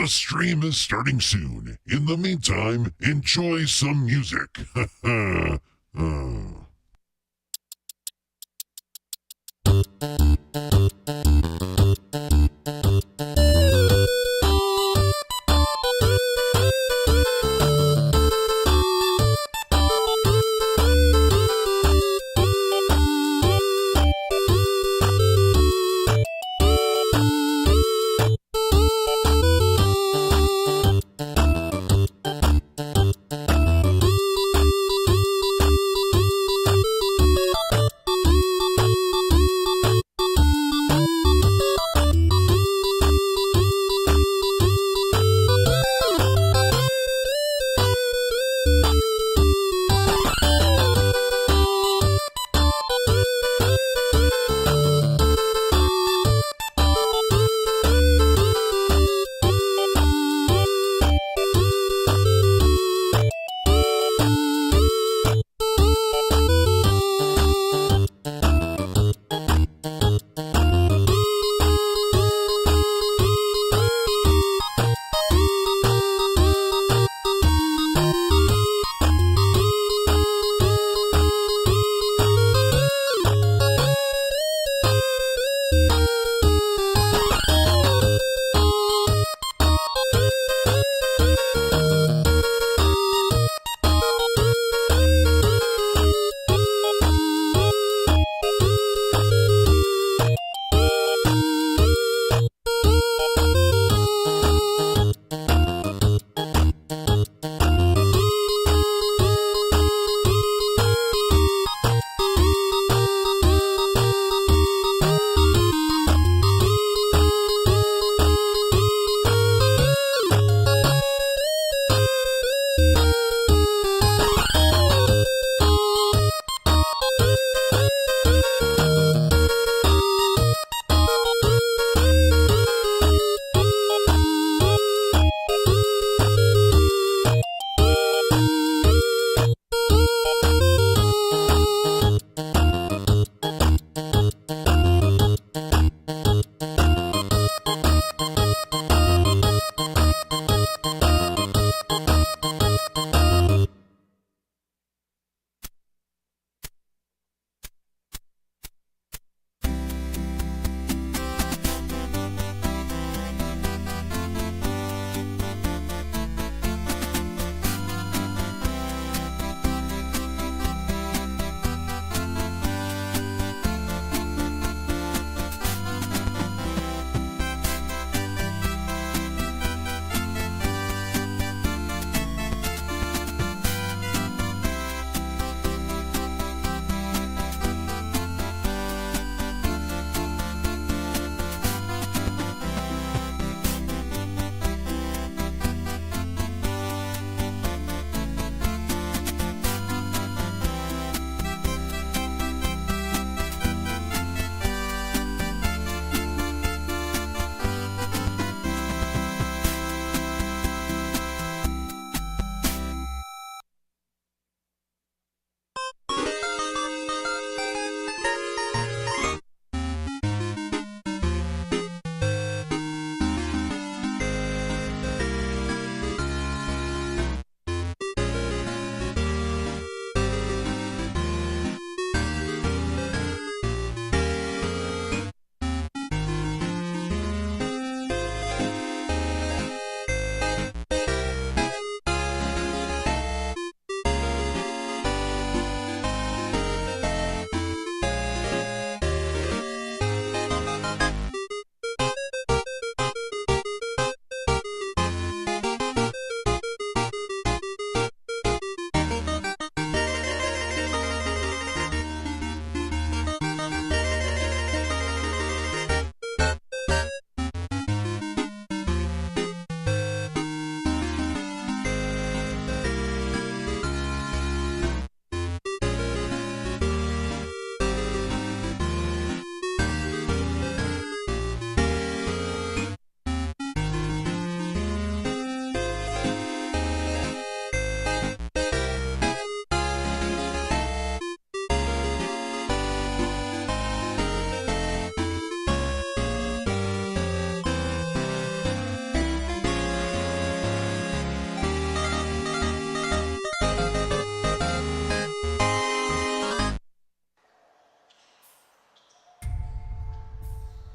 The stream is starting soon. In the meantime, enjoy some music.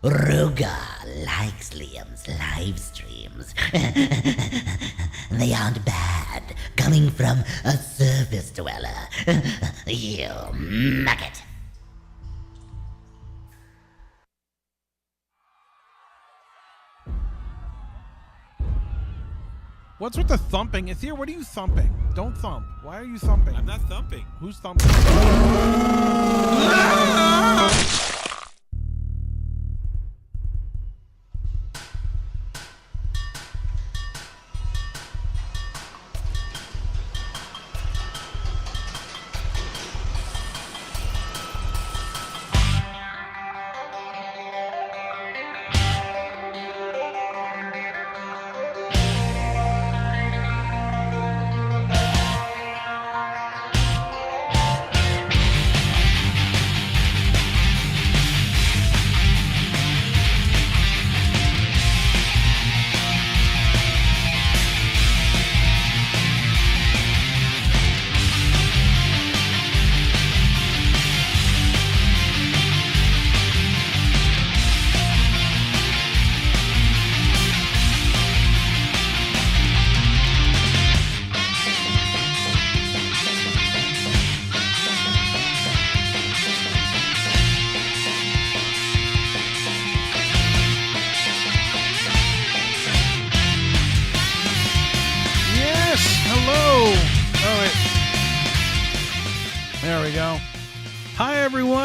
Ruga likes Liam's live streams. They aren't bad, coming from a surface dweller. You maggot. What's with the thumping? Ithir, what are you thumping? Don't thump. Why are you thumping? I'm not thumping. Who's thumping?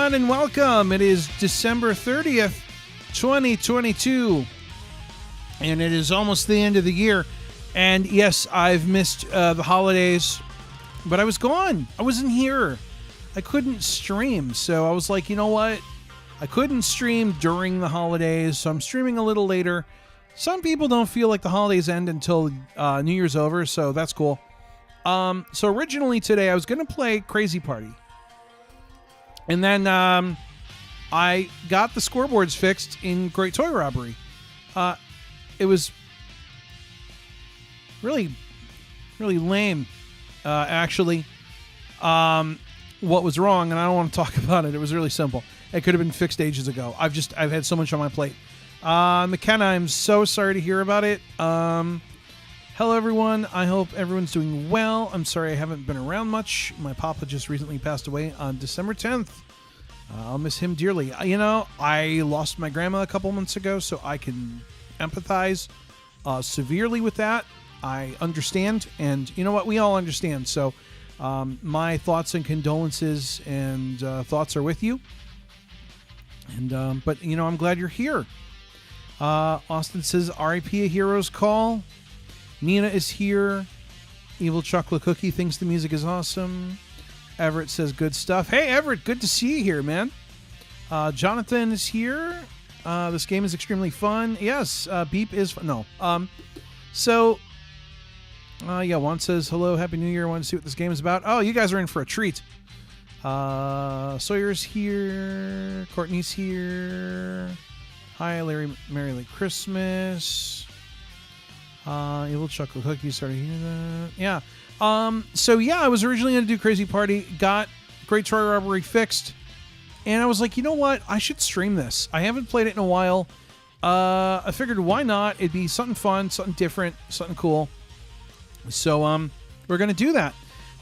And welcome. It is December 30th, 2022, and it is almost the end of the year. And yes, I've missed the holidays, but I was gone. I wasn't here. I couldn't stream, so I was like, you know what? I couldn't stream during the holidays, so I'm streaming a little later. Some people don't feel like the holidays end until New Year's over, so that's cool. So originally today, I was going to play Crazy Party. And then I got the scoreboards fixed in Great Toy Robbery. It was really, really lame, actually. What was wrong, and I don't want to talk about it. It was really simple. It could have been fixed ages ago. I've had so much on my plate. McKenna, I'm so sorry to hear about it. Hello, everyone. I hope everyone's doing well. I'm sorry I haven't been around much. My papa just recently passed away on December 10th. I'll miss him dearly. You know, I lost my grandma a couple months ago, so I can empathize severely with that. I understand, and you know what? We all understand. So my thoughts and condolences and thoughts are with you. And but, you know, I'm glad you're here. Austin says, R.I.P. a hero's call. Nina is here. Evil Chocolate Cookie thinks the music is awesome. Everett says good stuff. Hey, Everett, good to see you here, man. Jonathan is here. This game is extremely fun. Yes, Beep is fun. No. Yeah, Juan says, hello, Happy New Year. I want to see what this game is about. Oh, you guys are in for a treat. Sawyer's here. Courtney's here. Hi, Larry. Merry Christmas. Evil Chocolate Cookie started hearing that. Yeah. So yeah, I was originally going to do Crazy Party, got Great Toy Robbery fixed, and I was like, you know what? I should stream this. I haven't played it in a while. I figured why not? It'd be something fun, something different, something cool. So we're going to do that.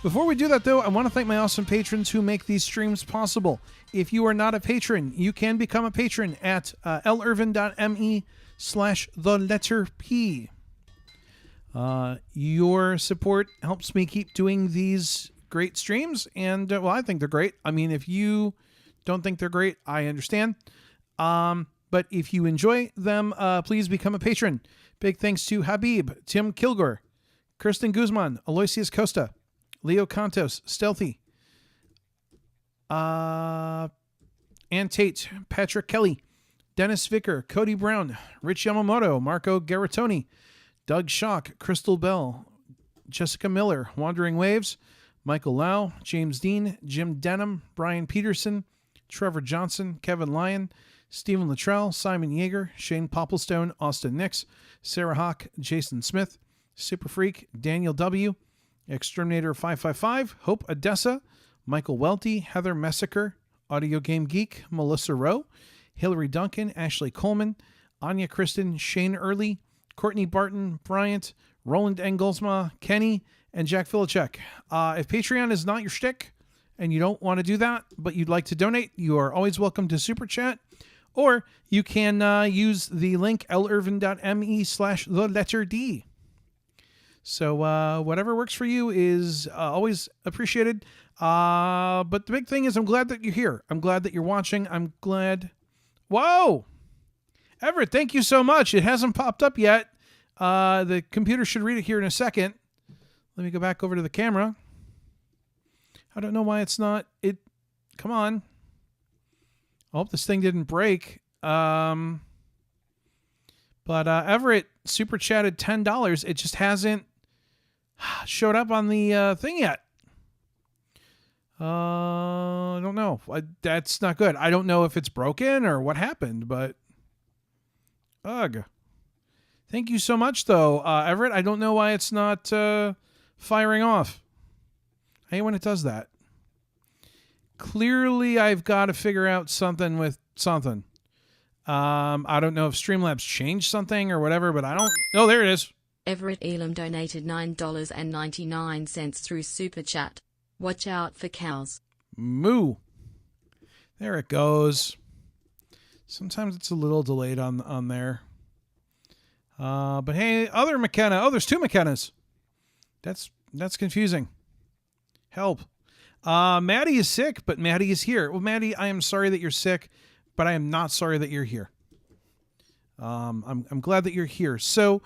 Before we do that, though, I want to thank my awesome patrons who make these streams possible. If you are not a patron, you can become a patron at lirvin.me/the-letter-P. Your support helps me keep doing these great streams, and well, I think they're great. I mean, if you don't think they're great, I understand. But if you enjoy them, please become a patron. Big thanks to Habib, Tim Kilgore, Kristen Guzman, Aloysius Costa, Leo Cantos, Stealthy, Ann Tate, Patrick Kelly, Dennis Vicker, Cody Brown, Rich Yamamoto, Marco Garatoni, Doug Schock, Crystal Bell, Jessica Miller, Wandering Waves, Michael Lau, James Dean, Jim Denham, Brian Peterson, Trevor Johnson, Kevin Lyon, Stephen Luttrell, Simon Yeager, Shane Popplestone, Austin Nix, Sarah Hawk, Jason Smith, Super Freak, Daniel W., Exterminator 555, Hope Odessa, Michael Welty, Heather Messaker, Audio Game Geek, Melissa Rowe, Hillary Duncan, Ashley Coleman, Anya Kristen, Shane Early, Courtney Barton, Bryant, Roland Engelsma, Kenny, and Jack Filachek. If Patreon is not your shtick and you don't want to do that, but you'd like to donate, you are always welcome to Super Chat. Or you can use the link lirvin.me/the-letter-D. So whatever works for you is always appreciated. But the big thing is I'm glad that you're here. I'm glad that you're watching. I'm glad. Whoa! Everett, thank you so much. It hasn't popped up yet. The computer should read it here in a second. Let me go back over to the camera. I don't know why it's not. Come on. I hope this thing didn't break. But Everett super chatted $10. It just hasn't showed up on the thing yet. I don't know. That's not good. I don't know if it's broken or what happened, but ugh. Thank you so much, though, Everett. I don't know why it's not firing off. I hate when it does that. Clearly, I've got to figure out something with something. I don't know if Streamlabs changed something or whatever, but I don't... Oh, there it is. Everett Elam donated $9.99 through Super Chat. Watch out for cows. Moo. There it goes. Sometimes it's a little delayed on there. But hey, other McKenna. Oh, there's two McKennas. That's confusing. Help. Maddie is sick, but Maddie is here. Well, Maddie, I am sorry that you're sick, but I am not sorry that you're here. I'm glad that you're here. So,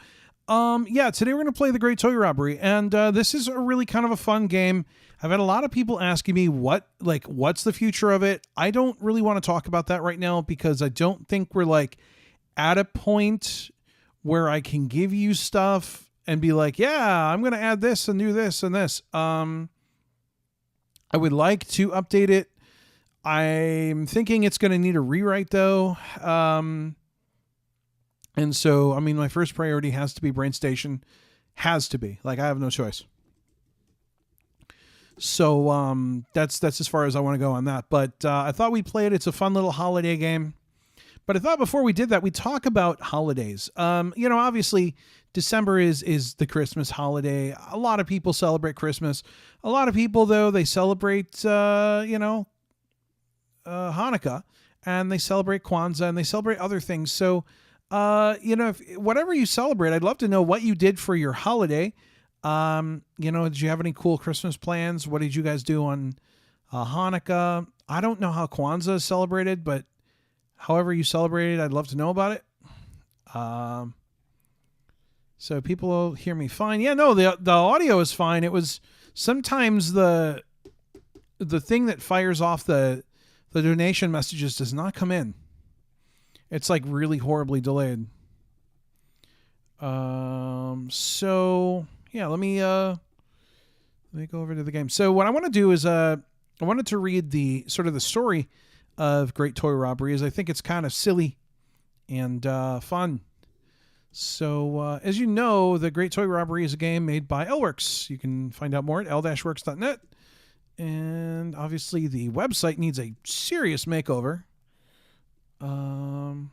yeah, today we're going to play the Great Toy Robbery, and this is a really kind of a fun game. I've had a lot of people asking me what's the future of it. I don't really want to talk about that right now because I don't think we're at a point where I can give you stuff and be like, yeah, I'm going to add this and do this and this. I would like to update it. I'm thinking it's going to need a rewrite though. And so, I mean, my first priority has to be Brain Station. Has to be. I have no choice. So that's as far as I want to go on that. But I thought we'd play it. It's a fun little holiday game. But I thought before we did that, we'd talk about holidays. Obviously, December is the Christmas holiday. A lot of people celebrate Christmas. A lot of people, though, they celebrate, Hanukkah. And they celebrate Kwanzaa. And they celebrate other things. So, whatever you celebrate, I'd love to know what you did for your holiday. Did you have any cool Christmas plans? What did you guys do on Hanukkah? I don't know how Kwanzaa is celebrated, but however you celebrate it, I'd love to know about it. So people will hear me fine. Yeah, no, the audio is fine. It was sometimes the thing that fires off the donation messages does not come in. It's really horribly delayed. So yeah, let me go over to the game. So what I want to do is I wanted to read the story of Great Toy Robbery, as I think it's kind of silly and fun. So as you know, the Great Toy Robbery is a game made by L-Works. You can find out more at l-works.net. And obviously the website needs a serious makeover. But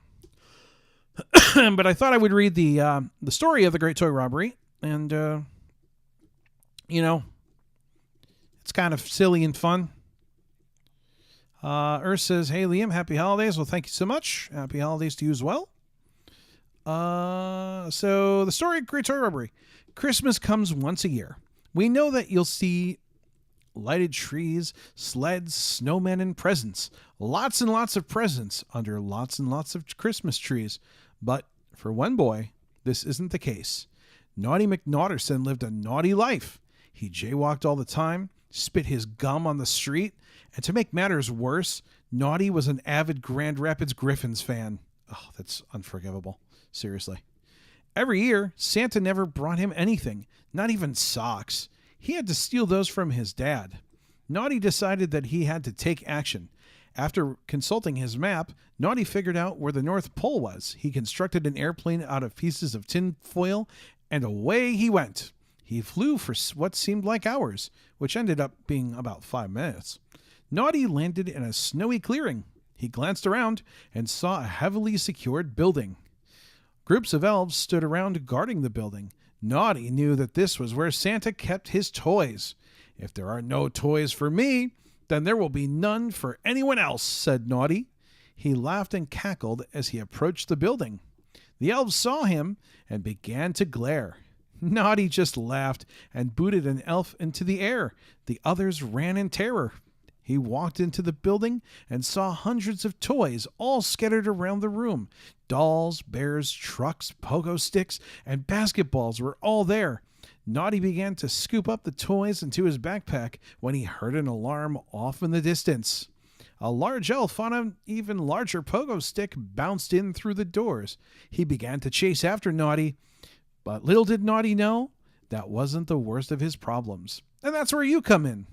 I thought I would read the story of the Great Toy Robbery, and it's kind of silly and fun. Urs says, "Hey Liam, happy holidays." Well, thank you so much. Happy holidays to you as well. So the story of Great Toy Robbery. Christmas comes once a year. We know that you'll see lighted trees, sleds, snowmen, and presents. Lots and lots of presents under lots and lots of Christmas trees. But for one boy, this isn't the case. Naughty McNaughterson lived a naughty life. He jaywalked all the time, spit his gum on the street, and to make matters worse, Naughty was an avid Grand Rapids Griffins fan. Oh, that's unforgivable. Seriously. Every year, Santa never brought him anything, not even socks. He had to steal those from his dad. Naughty decided that he had to take action. After consulting his map, Naughty figured out where the North Pole was. He constructed an airplane out of pieces of tin foil, and away he went. He flew for what seemed like hours, which ended up being about 5 minutes. Naughty landed in a snowy clearing. He glanced around and saw a heavily secured building. Groups of elves stood around guarding the building. Naughty knew that this was where Santa kept his toys. "If there are no toys for me, then there will be none for anyone else," said Naughty. He laughed and cackled as he approached the building. The elves saw him and began to glare. Naughty just laughed and booted an elf into the air. The others ran in terror. He walked into the building and saw hundreds of toys all scattered around the room. Dolls, bears, trucks, pogo sticks, and basketballs were all there. Naughty began to scoop up the toys into his backpack when he heard an alarm off in the distance. A large elf on an even larger pogo stick bounced in through the doors. He began to chase after Naughty, but little did Naughty know that wasn't the worst of his problems. And that's where you come in.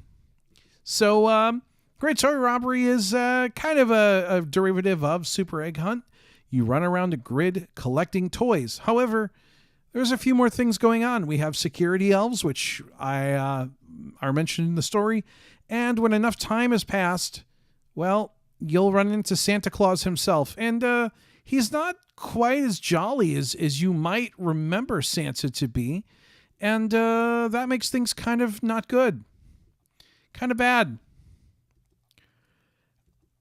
So, Great Toy Robbery is kind of a derivative of Super Egg Hunt. You run around a grid collecting toys. However, there's a few more things going on. We have security elves, which are mentioned in the story. And when enough time has passed, well, you'll run into Santa Claus himself. And he's not quite as jolly as you might remember Santa to be. And that makes things kind of not good. Kind of bad.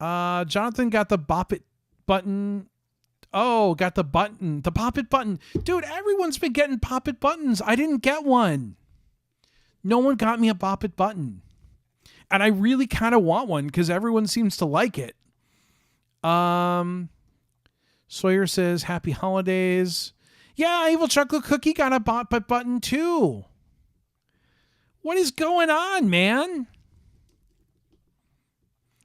Jonathan got the Bop It button. Oh, got the button. The Pop It button. Dude, everyone's been getting Pop It buttons. I didn't get one. No one got me a Bop It button. And I really kind of want one because everyone seems to like it. Sawyer says, "Happy holidays." Yeah, Evil Chocolate Cookie got a Bop It button too. What is going on, man?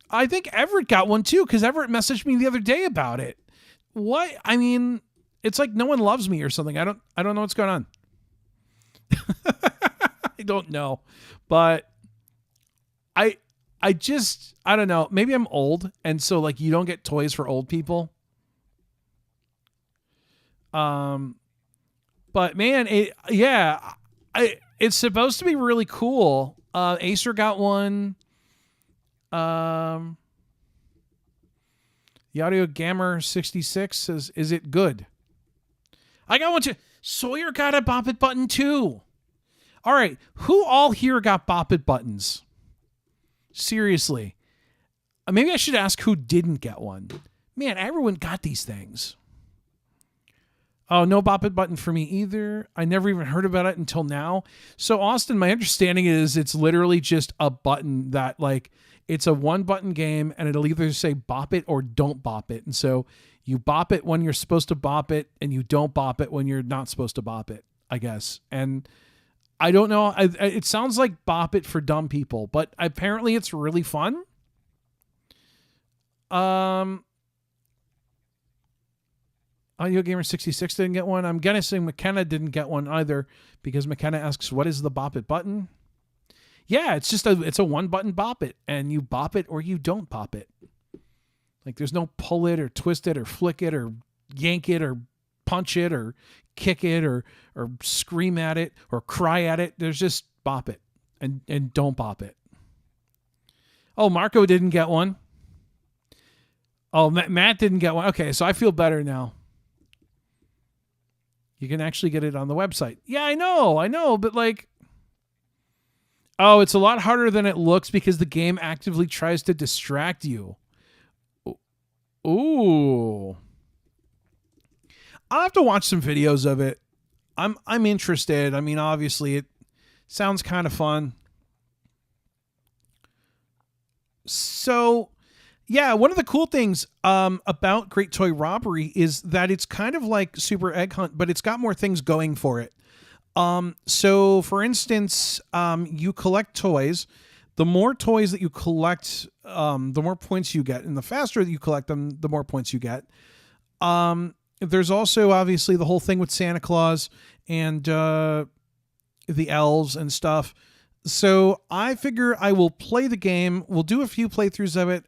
I think Everett got one too because Everett messaged me the other day about it. What? I mean, it's like no one loves me or something. I don't know what's going on. I don't know. But I don't know. Maybe I'm old and so like you don't get toys for old people. But man, it's supposed to be really cool. Acer got one. The Audio Gamer 66 says, "Is it good?" I got one too. Sawyer got a Bop It button too. All right. Who all here got Bop It buttons? Seriously. Maybe I should ask who didn't get one. Man, everyone got these things. Oh, no Bop It button for me either. I never even heard about it until now. So, Austin, my understanding is it's literally just a button that, like, it's a one-button game, and it'll either say bop it or don't bop it. And so you bop it when you're supposed to bop it, and you don't bop it when you're not supposed to bop it, I guess. And I don't know. It sounds like bop it for dumb people, but apparently it's really fun. Audio Gamer 66 didn't get one. I'm guessing McKenna didn't get one either because McKenna asks, "What is the Bop It button?" Yeah, it's just it's a one button bop it, and you bop it or you don't bop it. Like there's no pull it or twist it or flick it or yank it or punch it or kick it or scream at it or cry at it. There's just bop it and don't bop it. Oh, Marco didn't get one. Oh, Matt didn't get one. Okay, so I feel better now. You can actually get it on the website. Yeah, I know, but like, oh, it's a lot harder than it looks because the game actively tries to distract you. Ooh. I'll have to watch some videos of it. I'm interested. I mean, obviously it sounds kind of fun. So, yeah, one of the cool things about Great Toy Robbery is that it's kind of like Super Egg Hunt, but it's got more things going for it. So, for instance, you collect toys. The more toys that you collect, the more points you get. And the faster that you collect them, the more points you get. There's also, obviously, the whole thing with Santa Claus and the elves and stuff. So I figure I will play the game. We'll do a few playthroughs of it.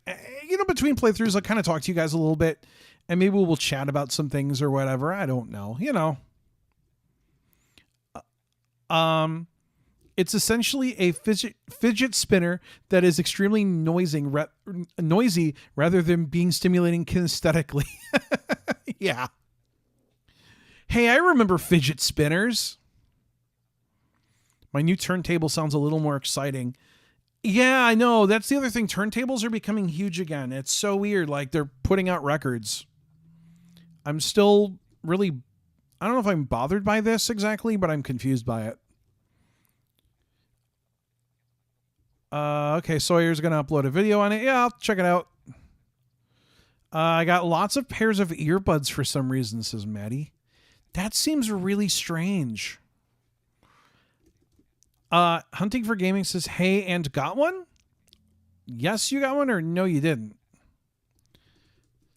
Between playthroughs, I'll kind of talk to you guys a little bit. And maybe we'll chat about some things or whatever. I don't know. It's essentially a fidget spinner that is extremely noisy rather than being stimulating kinesthetically. Yeah. Hey, I remember fidget spinners. My new turntable sounds a little more exciting. Yeah, I know. That's the other thing. Turntables are becoming huge again. It's so weird. Like, they're putting out records. I'm still really... I don't know if I'm bothered by this exactly, but I'm confused by it. Okay, Sawyer's going to upload a video on it. Yeah, I'll check it out. I got lots of pairs of earbuds for some reason, says Maddie. That seems really strange. Hunting for Gaming says, hey, and got one? Yes, you got one, or no, you didn't?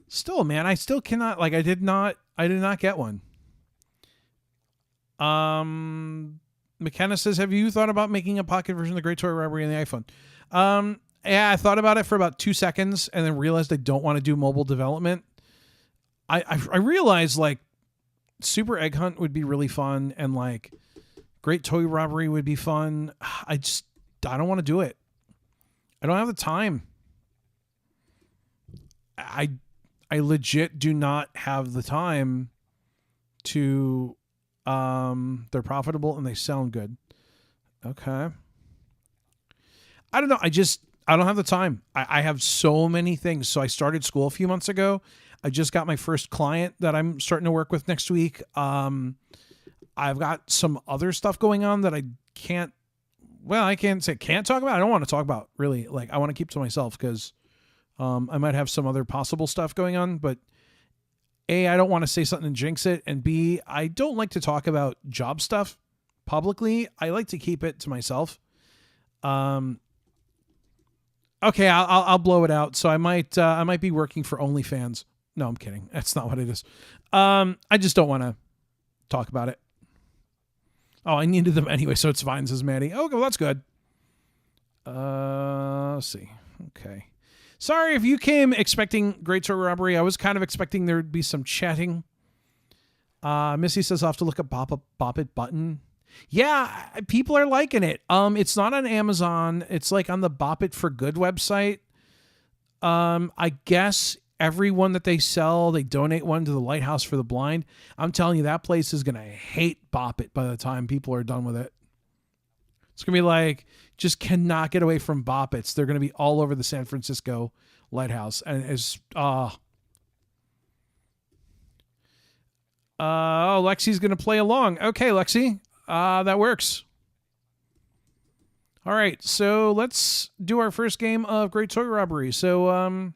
Still, man, I still cannot, like, I did not get one. McKenna says, have you thought about making a pocket version of the Great Toy Robbery on the iPhone? Yeah, I thought about it for about 2 seconds and then realized I don't want to do mobile development. I realized, like, Super Egg Hunt would be really fun and, like, Great Toy Robbery would be fun. I don't want to do it. I don't have the time. I legit do not have the time to... they're profitable and they sound good. Okay. I don't know. I don't have the time. I have so many things. So I started school a few months ago. I just got my first client that I'm starting to work with next week. I've got some other stuff going on that I can't talk about. I don't want to talk about, really. Like, I want to keep to myself because I might have some other possible stuff going on, but A, I don't want to say something and jinx it, and B, I don't like to talk about job stuff publicly. I like to keep it to myself. Okay, I'll blow it out. So I might be working for OnlyFans. No, I'm kidding. That's not what it is. I just don't want to talk about it. Oh, I needed them anyway, so it's fine, says Maddie. Oh, well, that's good. Let's see. Okay. Sorry if you came expecting Great Toy Robbery. I was kind of expecting there would be some chatting. Missy says I'll have to look at Bop It Button. Yeah, people are liking it. It's not on Amazon. It's like on the Bop It for Good website. I guess everyone that they sell, they donate one to the Lighthouse for the Blind. I'm telling you, that place is going to hate Bop It by the time people are done with it. It's going to be like, just cannot get away from Bop Its. They're going to be all over the San Francisco Lighthouse. And it's, Lexi's going to play along. Okay, Lexi, that works. All right, so let's do our first game of Great Toy Robbery. So,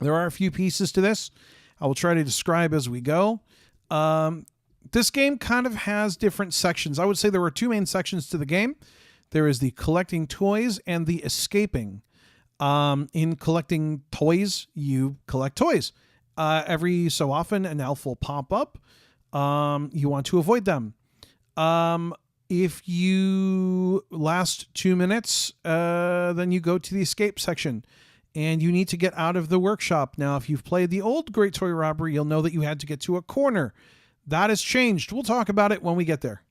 there are a few pieces to this. I will try to describe as we go. This game kind of has different sections. I would say there were 2 main sections to the game. There is the collecting toys and the escaping. In collecting toys, you collect toys. Every so often, an elf will pop up. You want to avoid them. If you last 2 minutes, then you go to the escape section. And you need to get out of the workshop. Now, if you've played the old Great Toy Robbery, you'll know that you had to get to a corner. That has changed. We'll talk about it when we get there.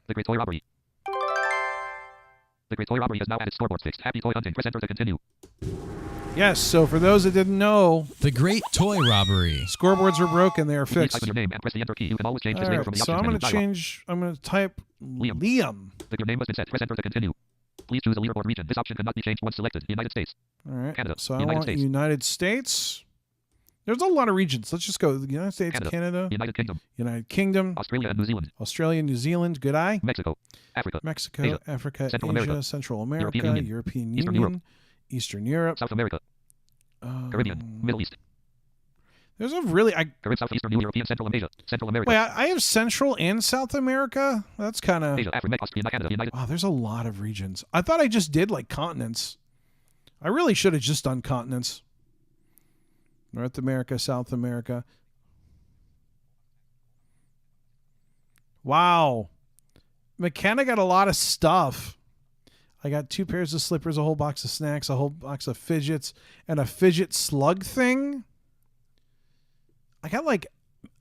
The Great Toy Robbery. The Great Toy Robbery has now added scoreboards fixed. Happy toy hunting. Press enter to continue. Yes, so for those that didn't know, The Great Toy Robbery. scoreboards were broken. They are Please type fixed. in your name and press the enter key. You can always change this All later right, from the so options I'm menu. going to I'm going to type Liam. Your name has been set. Press enter to continue. Please choose a leaderboard region. This option cannot be changed once selected. United States. All right, Canada. so I United want States. United States. There's a lot of regions. Let's just go. The United States, Canada, United Kingdom. United Kingdom, Australia and New Zealand. Australia, New Zealand, good eye. Mexico. Africa. Mexico, Asia, Africa, Central Asia, America, Central America, European European Union, Union, Eastern Eastern Europe, South America. Caribbean. Middle East. There's a really Caribbean, Southeastern European, Central and Asia. Central America. wait. I have Central and South America. That's kind of Asia, Africa, Australia, Canada, United. wow. There's a lot of regions. I thought I just did like continents. I really should have just done continents. North America, South America. Wow. McKenna got a lot of stuff. I got 2 pairs of slippers, a whole box of snacks, a whole box of fidgets, and a fidget slug thing. I got like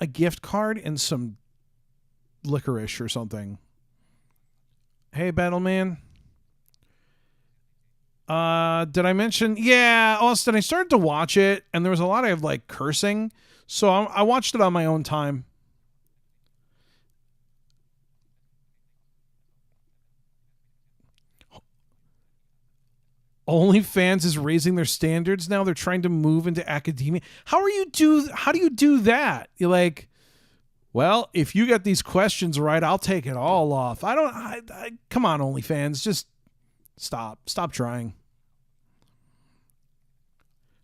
a gift card and some licorice or something. Hey, Battleman. Did I mention? Yeah, Austin, I started to watch it, and there was a lot of, like, cursing, so I watched it on my own time. OnlyFans is raising their standards now. They're trying to move into academia. How do you do that? You're like, well, if you get these questions right, I'll take it all off. Come on, OnlyFans, just stop trying.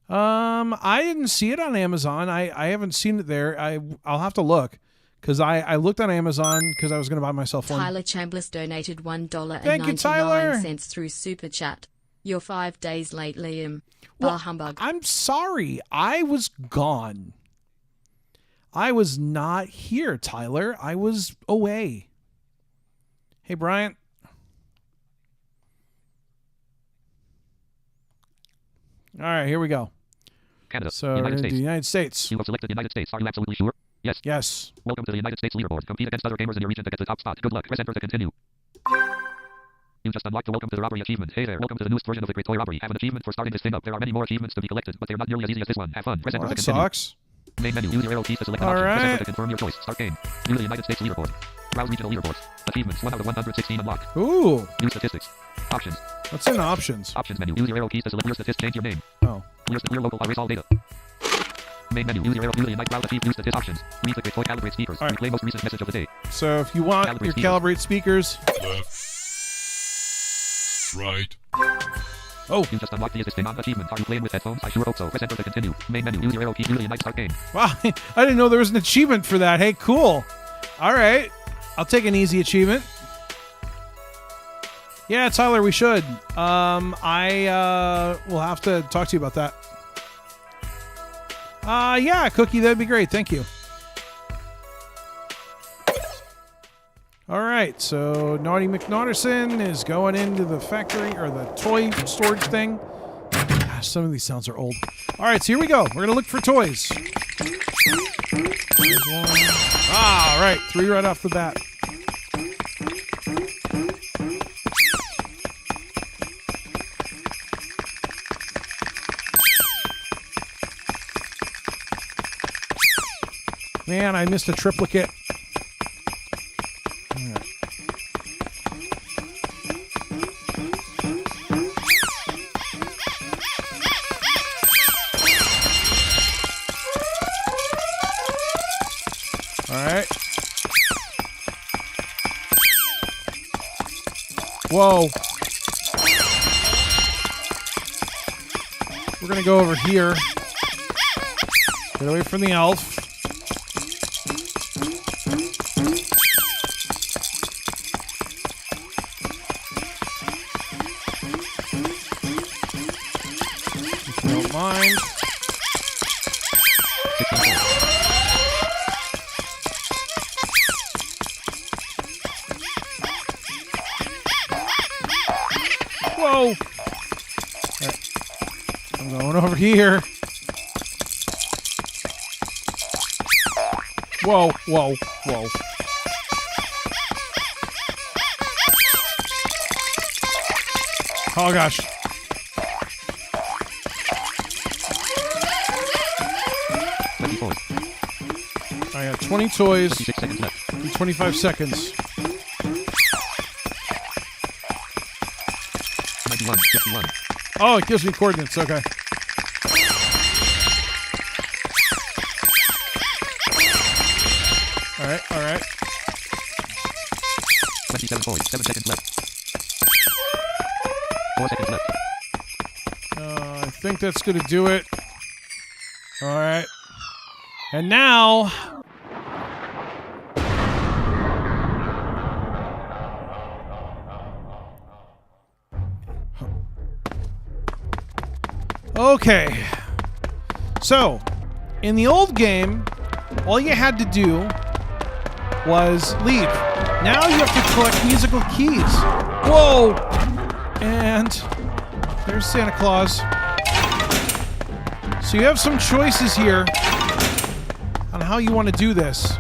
I didn't see it on Amazon. I haven't seen it there. I'll have to look, because I looked on Amazon because I was going to buy myself one. Tyler Chambliss donated $1.99 through Super Chat. You're 5 days late, Liam. Bah humbug. I'm sorry. I was gone. I was not here, Tyler. I was away. Hey, Bryant. All right, here we go. Canada. So we're going to do the United States. You have selected the United States. Are you absolutely sure? Yes. Yes. Welcome to the United States leaderboard. Compete against other gamers in your region to get the top spot. Good luck. Press enter to continue. You just unlocked the Welcome to the Robbery achievement. Hey there. Welcome to the newest version of the Great Toy Robbery. Have an achievement for starting this thing up. There are many more achievements to be collected, but they're not nearly as easy as this one. Have fun. Press enter to That continue. sucks. Main menu. Use your arrow keys to select an All option. Press right. enter to confirm your choice. Start game. View the United States leaderboard. Browse regional leaderboards. Achievements. 1 out of 116 unlocked. Ooh. View statistics. Options. What's in options? Options menu. Use your arrow keys to select your statistics. Change your name. Oh. Clear local. Erase all data. Main menu. Use your arrow. View the Unite Browse achieve. View statistics. Options. Read the Great Toy. Calibrate speakers. All right. Replay most recent message of the day. So if you want Calibrate your speakers. calibrate speakers. Right. Oh. You just unlocked the assisting on achievement. Are you playing with headphones? I sure hope so. Press enter to continue. Main menu. Use your arrow key. View the Unite start game. Wow. I didn't know there was an achievement for that. Hey, cool. All right. I'll take an easy achievement. Yeah, Tyler, we should. I will have to talk to you about that. Yeah, Cookie, that'd be great. Thank you. All right, so Naughty McNaughterson is going into the factory or the toy storage thing. Gosh, some of these sounds are old. All right, so here we go. We're gonna look for toys. There's one. All right, 3 right off the bat. Man, I missed a triplicate. All right. All right. Whoa. We're going to go over here. Get away from the elf. If you don't mind. Whoa! Right. I'm going over here. Whoa, whoa, whoa. Oh gosh. I got 20 toys. 56 seconds left. In 25 seconds. 91, 51. Oh, it gives me coordinates. Okay. All right, all right. 27 points, 7 seconds left. 4 seconds left. I think that's going to do it. All right. And now... Okay. So, in the old game, all you had to do was leave. Now you have to collect musical keys. Whoa! And there's Santa Claus. So you have some choices here on how you want to do this.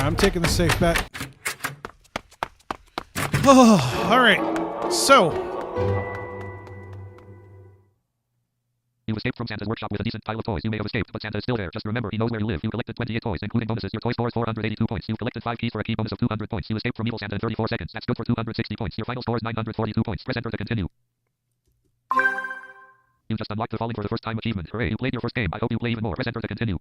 I'm taking the safe bet. Oh, all right. So, You escaped from Santa's workshop with a decent pile of toys. You may have escaped, but Santa is still there. Just remember, he knows where you live. You collected 28 toys, including bonuses. Your toy score is 482 points. You've collected 5 keys for a key bonus of 200 points. You escaped from evil Santa in 34 seconds. That's good for 260 points. Your final score is 942 points. Press enter to continue. You just unlocked the falling for the first time achievement. Hooray, you played your first game. I hope you play even more. Press enter to continue.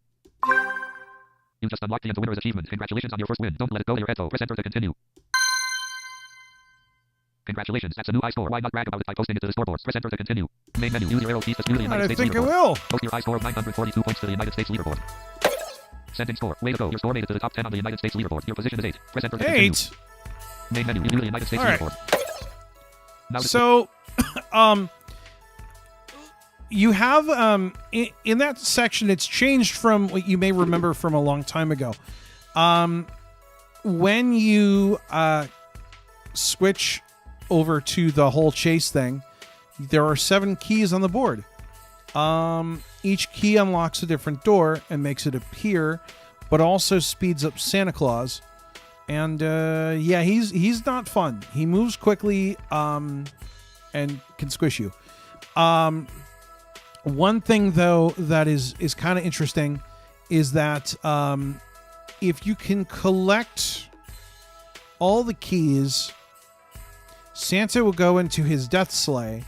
You just unlocked the Enter Winners achievement. Congratulations on your first win. Don't let it go to your head though. Press enter to continue. Congratulations, that's a new high score. Why not brag about it by posting it to the scoreboard? Press enter to continue. Main menu, use your arrow keys to view the United I States think I leaderboard. will. Post your high score of 942 points to the United States leaderboard. Sending score. Way to go. Your score made it to the top 10 on the United States leaderboard. Your position is 8. Press enter to continue. 8. Main menu, view the United States All right. leaderboard. Now So, you have in that section, it's changed from what you may remember from a long time ago. When you switch over to the whole chase thing, there are 7 keys on the board. Each key unlocks a different door and makes it appear, but also speeds up Santa Claus. And yeah, he's not fun. He moves quickly and can squish you. One thing though that is kind of interesting is that if you can collect all the keys, Santa will go into his death sleigh.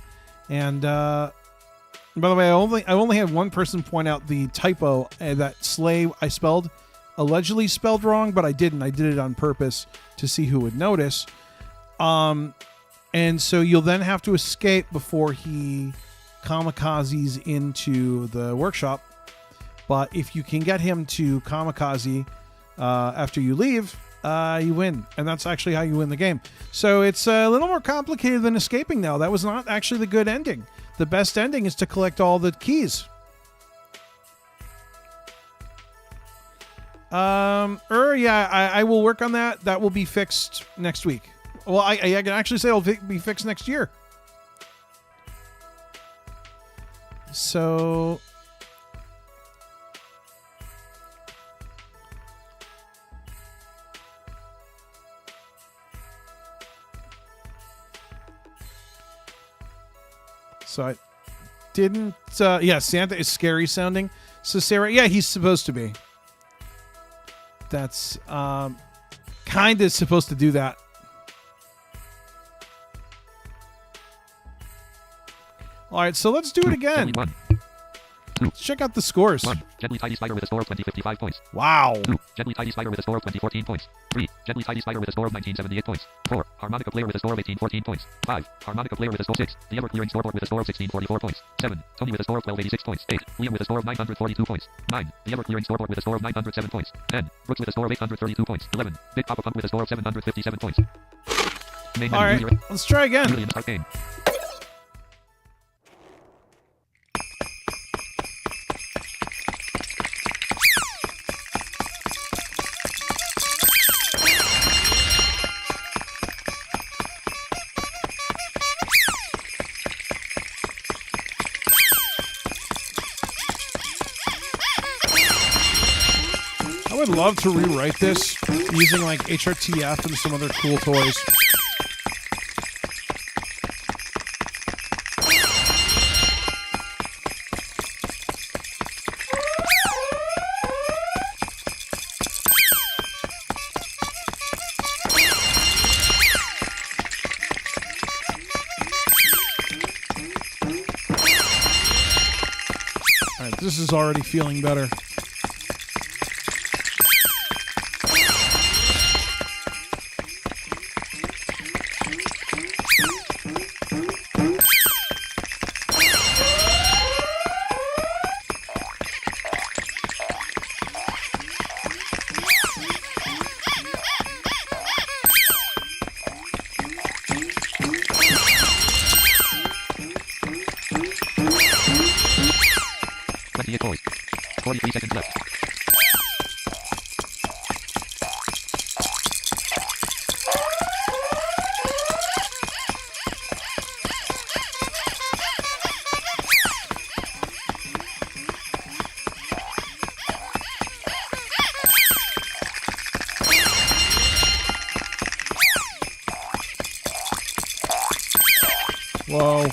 And by the way, I only had one person point out the typo, that sleigh I allegedly spelled wrong, but I didn't. I did it on purpose to see who would notice. And so you'll then have to escape before he kamikazes into the workshop. But if you can get him to kamikaze after you leave, you win. And that's actually how you win the game. So it's a little more complicated than escaping now. That was not actually the good ending. The best ending is to collect all the keys. Yeah, I will work on that. That will be fixed next week. Well, I can actually say it'll be fixed next year. So I didn't yeah, Santa is scary sounding. So Sarah, yeah, he's supposed to be. That's kind of supposed to do that. All right, so let's do it again. 1. Let's check out the scores. 1. Gently Tidy Spider with a score of 2055 points. Wow. 2. Gently Tidy Spider with a score of 2014 points. 3. Gently Tidy Spider with a score of 1978 points. 4. Harmonica Player with a score of 1814 points. 5. Harmonica Player with a score of 6. The Ever Clearing Scoreboard with a score of 1644 points. 7. Tony with a score of 1286 points. 8. Liam with a score of 942 points. 9. The Ever Clearing Scoreboard with a score of 907 points. 10. Brooks with a score of 832 points. 11. Big Papa Punk with a score of 757 points. Main All right, let's try again. Really in the start game. I would love to rewrite this using like HRTF and some other cool toys. All right, this is already feeling better. Toys. 43 seconds left. Whoa.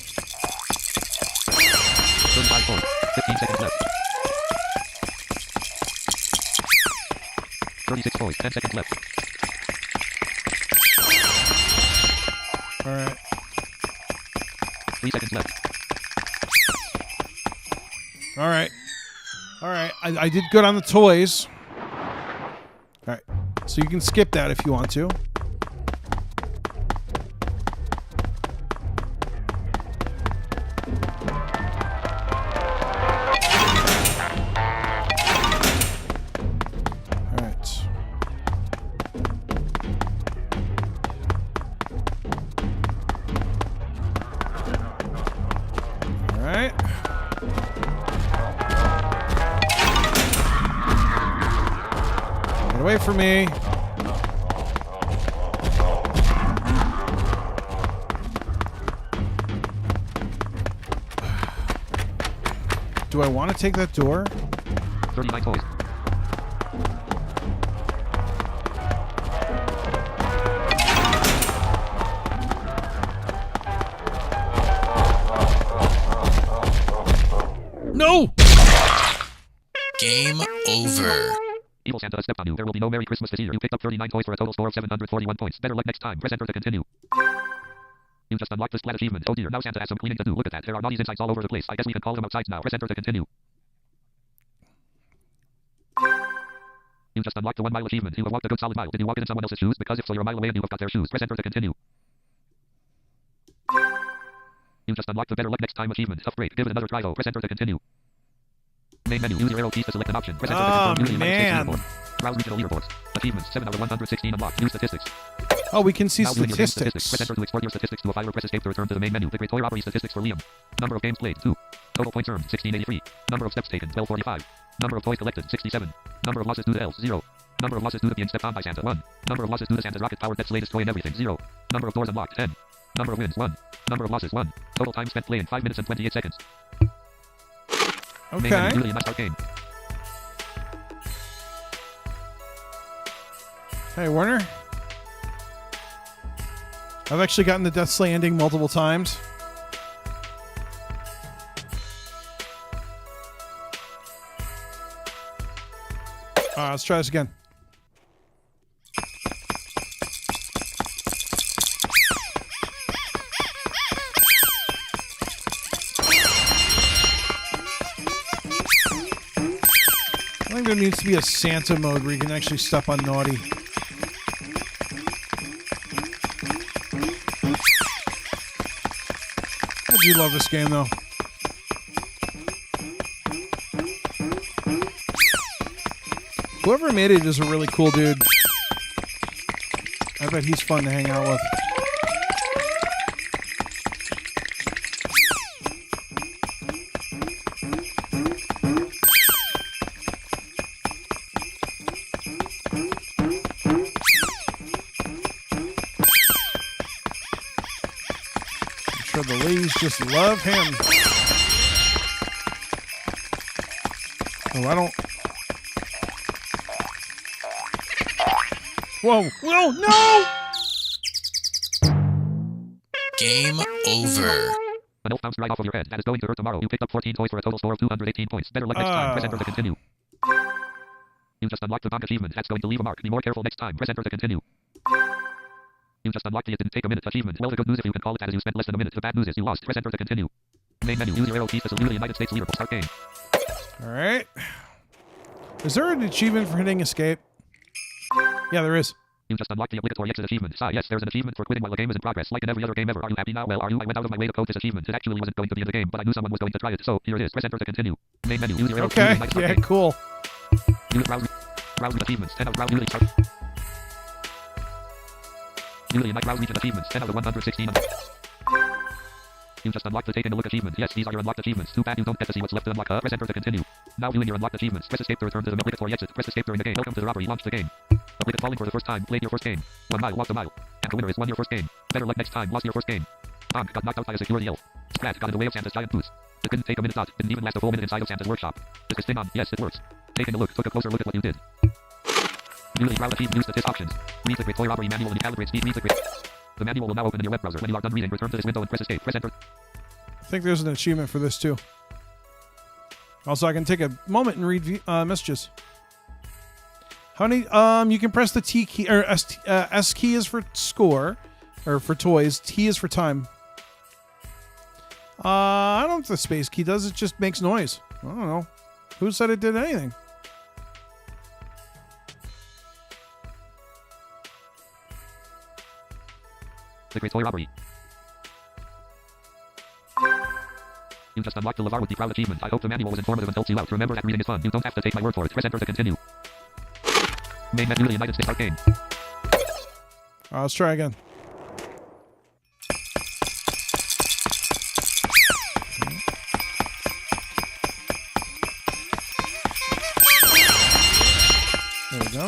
35 points. 15 seconds left. 36 points. 10 seconds left. All right. 3 seconds left. All right. All right. I did good on the toys. All right. So you can skip that if you want to. All right. All right. Get away from me. Do I want to take that door? 39 toys. No! Game over. Evil Santa has stepped on you. There will be no Merry Christmas this year. You picked up 39 toys for a total score of 741 points. Better luck next time. Press enter to continue. You just unlocked the splat achievement. Oh dear, now Santa has some cleaning to do. Look at that. There are naughties insides all over the place. I guess we can call them outsides now. Press enter to continue. You just unlocked the 1 mile achievement. You have walked a good solid mile. Did you walk it in someone else's shoes? Because if so, you're a mile away and you have got their shoes. Press enter to continue. You just unlocked the better luck next time achievement. Upgrade. Give it another try though. Press enter to continue. Main menu. Use your arrow keys to select an option. Press enter to confirm. Use the United States man. leaderboard. Browse regional leaderboards. Achievements. 7 out of 116 unlocked. View statistics. Oh, we can see Now viewing your game statistics. Press enter to export your statistics to a file or press escape to return to the main menu. The Great Toy Robbery statistics for Liam. Number of games played, 2. Total points earned, 1683. Number of steps taken, 1245. Number of toys collected, 67. Number of losses due to elves, 0. Number of losses due to being stepped on by Santa, 1. Number of losses due to Santa's rocket-powered pets latest toy and everything, 0. Number of doors unlocked, 10. Number of wins, 1. Number of losses, 1. Total time spent playing, 5 minutes and 28 seconds. Main Okay. menu, Julian, start game. Hey, Warner. I've actually gotten the Death Slay ending multiple times. Let's try this again. I think there needs to be a Santa mode where you can actually step on naughty. I do love this game, though. Whoever made it is a really cool dude. I bet he's fun to hang out with. I'm sure the ladies just love him. Oh, I don't... Whoa! Whoa! No! Game over. An elf bounced right off of your head. That is going to hurt tomorrow. You picked up 14 toys for a total score of 218 points. Better luck next time. Press enter to continue. You just unlocked the bonk achievement. That's going to leave a mark. Be more careful next time. Press enter to continue. You just unlocked the It Didn't Take a Minute achievement. Well, the good news, if you can call it that, is you spent less than a minute. The bad news is you lost. Press enter to continue. Main menu. Use your arrow keys to select the United States leaderboard. Start game. All right. Is there an achievement for hitting escape? Yeah, there is. You just unlocked the obligatory exit achievement. Yes, there's an achievement for quitting while the game is in progress, like in every other game ever. Are you happy now? Well, are you? I went out of my way to code this achievement. It actually wasn't going to be in the game, but I knew someone was going to try it, so here it is. Press enter to continue. Main menu. Use your arrow. Okay. Yeah, cool. Use browse achievements. 10 out of browse region start. Julian Mike browse region achievements. 10 out of 116. You just unlocked the Taking a Look achievement. Yes, these are your unlocked achievements. Too bad you don't get to see what's left to unlock. Press enter to continue. Now viewing your unlocked achievements. Press escape to return to the obligatory exit. Press escape during the game. Welcome to the robbery. Launch the game. Obligate falling for the first time. Played your first game. 1 mile. Walked a mile. And the winner is won your first game. Better luck next time. Lost your first game. Bonk got knocked out by a security elf. Sprat got in the way of Santa's giant boots. It didn't take a minute. Didn't even last a full minute inside of Santa's workshop. Is this thing on? Yes, it works. Taking a look. Took a closer look at what you did. Newly browse achievement. Use the TIS options. Read the Great Toy Robbery manual and calibrate speed. Read the Great. The manual will now open in your web browser. When you are done reading, return to this window and press escape. Press enter. I think there's an achievement for this too. Also, I can take a moment and read messages. Honey, you can press the T key, or S key is for score, or for toys. T is for time. I don't know what the space key does. It just makes noise. I don't know. Who said it did anything? The Great Toy Robbery. You just unlocked the LeVar with the proud achievement. I hope the manual was informative and helps you out. Remember that reading is fun. You don't have to take my word for it. Press enter to continue. Main menu, United States Arcade. Let's try again. There we go.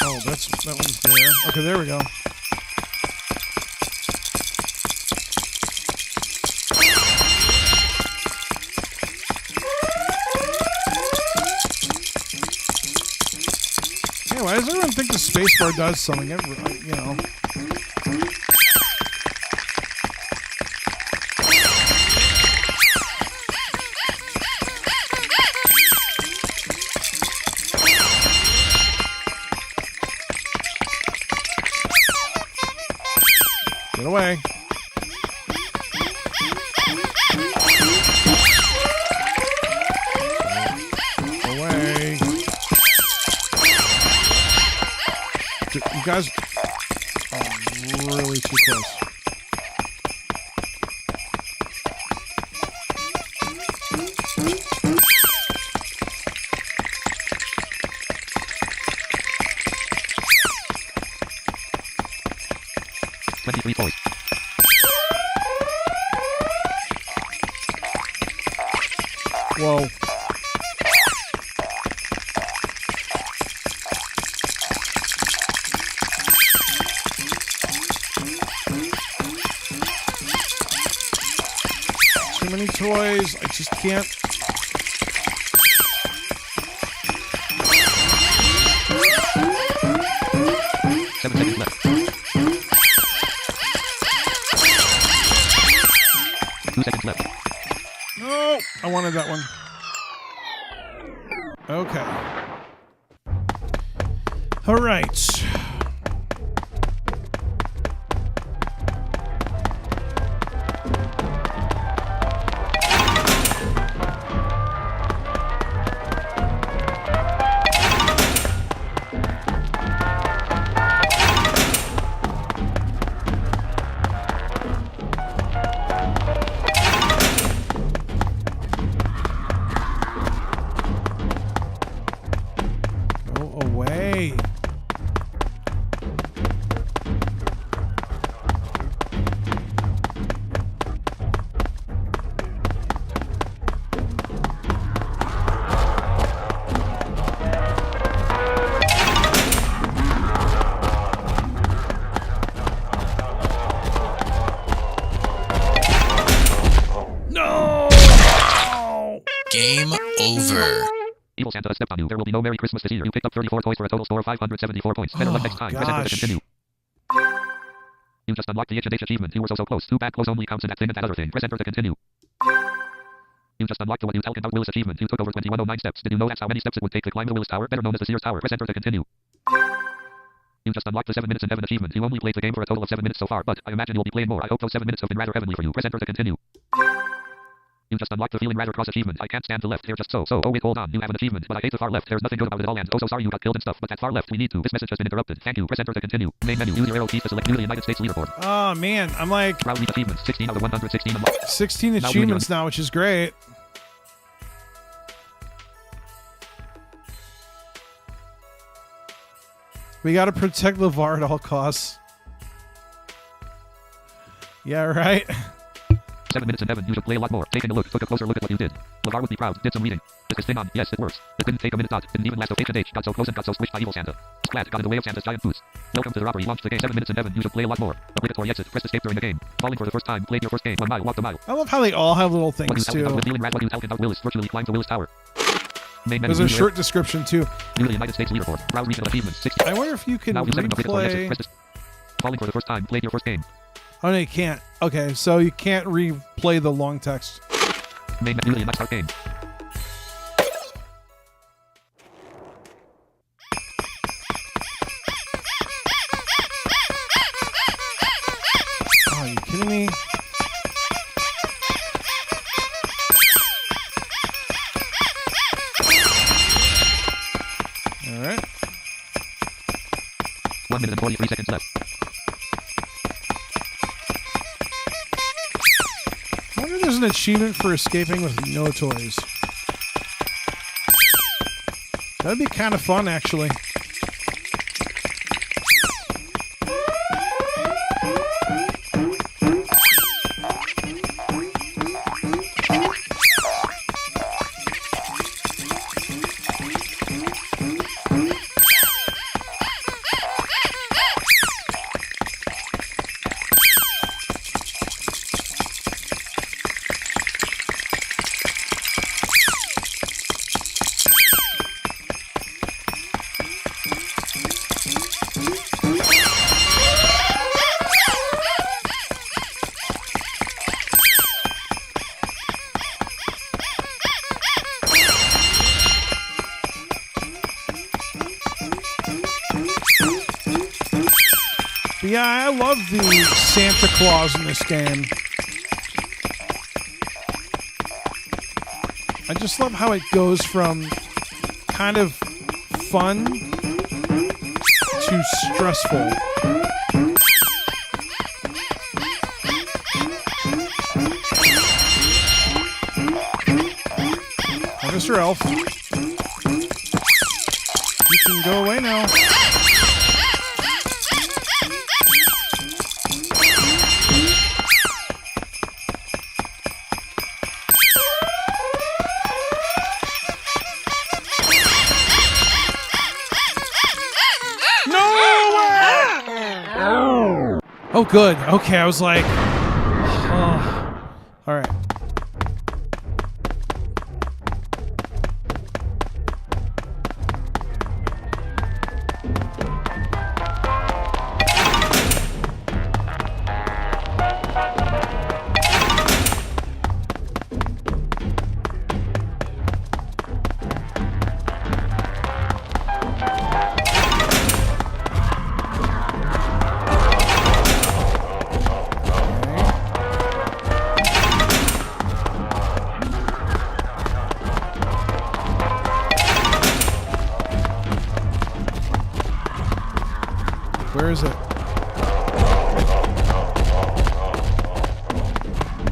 Oh, that one's there. Okay, there we go. Yeah, why does everyone think the spacebar does something? You know. Get away. Away. You guys are really too close. Toys. Whoa. Too many toys. I just can't. Seven seconds left. 2 seconds left. No, I wanted that one. Okay. All right. Game over. Evil Santa stepped on you. There will be no Merry Christmas this year. You picked up 34 toys for a total score of 574 points. Better luck next time. Press enter to continue. You just unlocked the H&H achievement. You were so close. Too bad close only counts in that thing and that other thing. Press enter to continue. You just unlocked the What You Tell Can Out Willis achievement. You took over 2109 steps. Did you know that's how many steps it would take to climb the Willis Tower, better known as the Sears Tower? Press enter to continue. You just unlocked the 7 minutes in heaven achievement. You only played the game for a total of 7 minutes so far, but I imagine you'll be playing more. I hope those 7 minutes have been rather heavenly for you. Press enter to continue. You just unlocked the feeling rather cross achievement. I can't stand the left here just so. Oh wait, hold on. You have an achievement, but I hate the far left. There's nothing good about it all and oh so sorry you got killed and stuff, but that far left we need to. This message has been interrupted. Thank you. Press enter to continue. Main menu. Use your arrow keys to select new United States leaderboard. Oh man, I'm like Proud League achievements. 16 out of 116 unlocked. 16 achievements now, which is great. We gotta protect LeVar at all costs. Yeah, right. 7 minutes in heaven. You should play a lot more. Taking a look. Took a closer look at what you did. LeVar would be proud. Did some reading. Is this thing on? Yes, it works. It didn't take a minute. Didn't even last occasion H. Got so close and got so squished by evil Santa. Splat got in the way of Santa's giant boots. Welcome to the robbery. Launched the game. 7 minutes in heaven. You should play a lot more. Obligatory exit. Press escape during the game. Falling for the first time. Played your first game. 1 mile. Walk the mile. I love how they all have little What you things tell too. with dealing rat. What you tell about Willis. Virtually climb to Willis Tower. Main menu. There's a New short description too. New United States leaderboard. Browse regional achievements. 60. I wonder if you can Now you 7 obligatory exit. replay. Press this. Falling for the first time. Played your first game. Oh no, you can't. Okay, so you can't replay the long text. Main menu. Newly start game. Oh, are you kidding me? All right. 1 minute and 43 seconds left. I wonder if there's an achievement for escaping with no toys. That'd be kind of fun, actually. But yeah, I love the Santa Claus in this game. I just love how it goes from kind of fun to stressful. Hi, Mr. Elf. You can go away now. Oh, good. Okay, I was like, oh. All right. Where is it?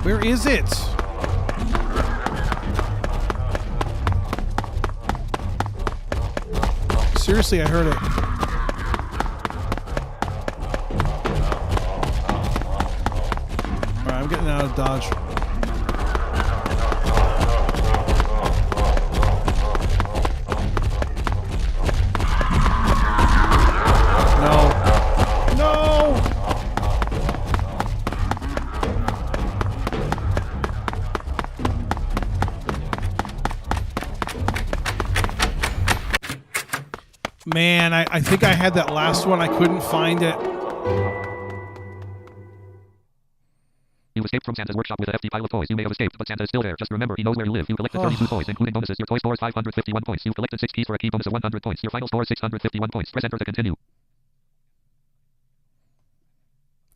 Where is it? Seriously, I heard it. Alright, I'm getting out of Dodge. Man, I think I had that last one. I couldn't find it. You escaped from Santa's workshop with a hefty pile of toys. You may have escaped, but Santa is still there. Just remember, he knows where you live. You collected 32 toys, including bonuses. Your toy score is 551 points. You've collected 6 keys for a key bonus of 100 points. Your final score is 651 points. Press enter to continue.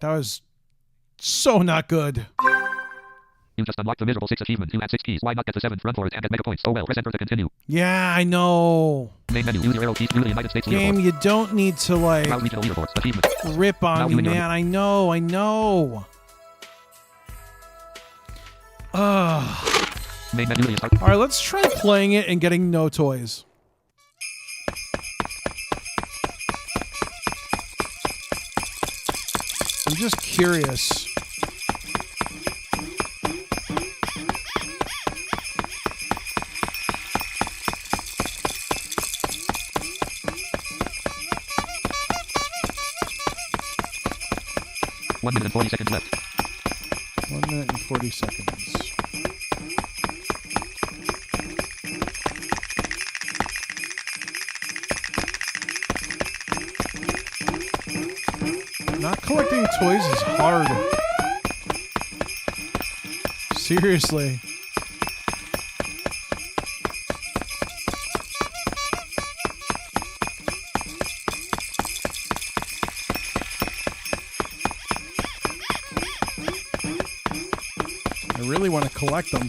That was so not good. You just unlocked the miserable 6 achievements. You had 6 keys. Why not get the 7th? Run for it and get mega points. Oh well. Press enter to continue. Yeah, I know. Main menu. Use your arrow keys to the United States Game, leaderboard. you don't need to, like, Browse regional leaderboards. Achievements. rip on Now me, viewing your- man. I know. Main menu. Start. All right, let's try playing it and getting no toys. I'm just curious. 1 minute and 40 seconds left. 1 minute and 40 seconds. Not collecting toys is hard. Seriously. I really want to collect them.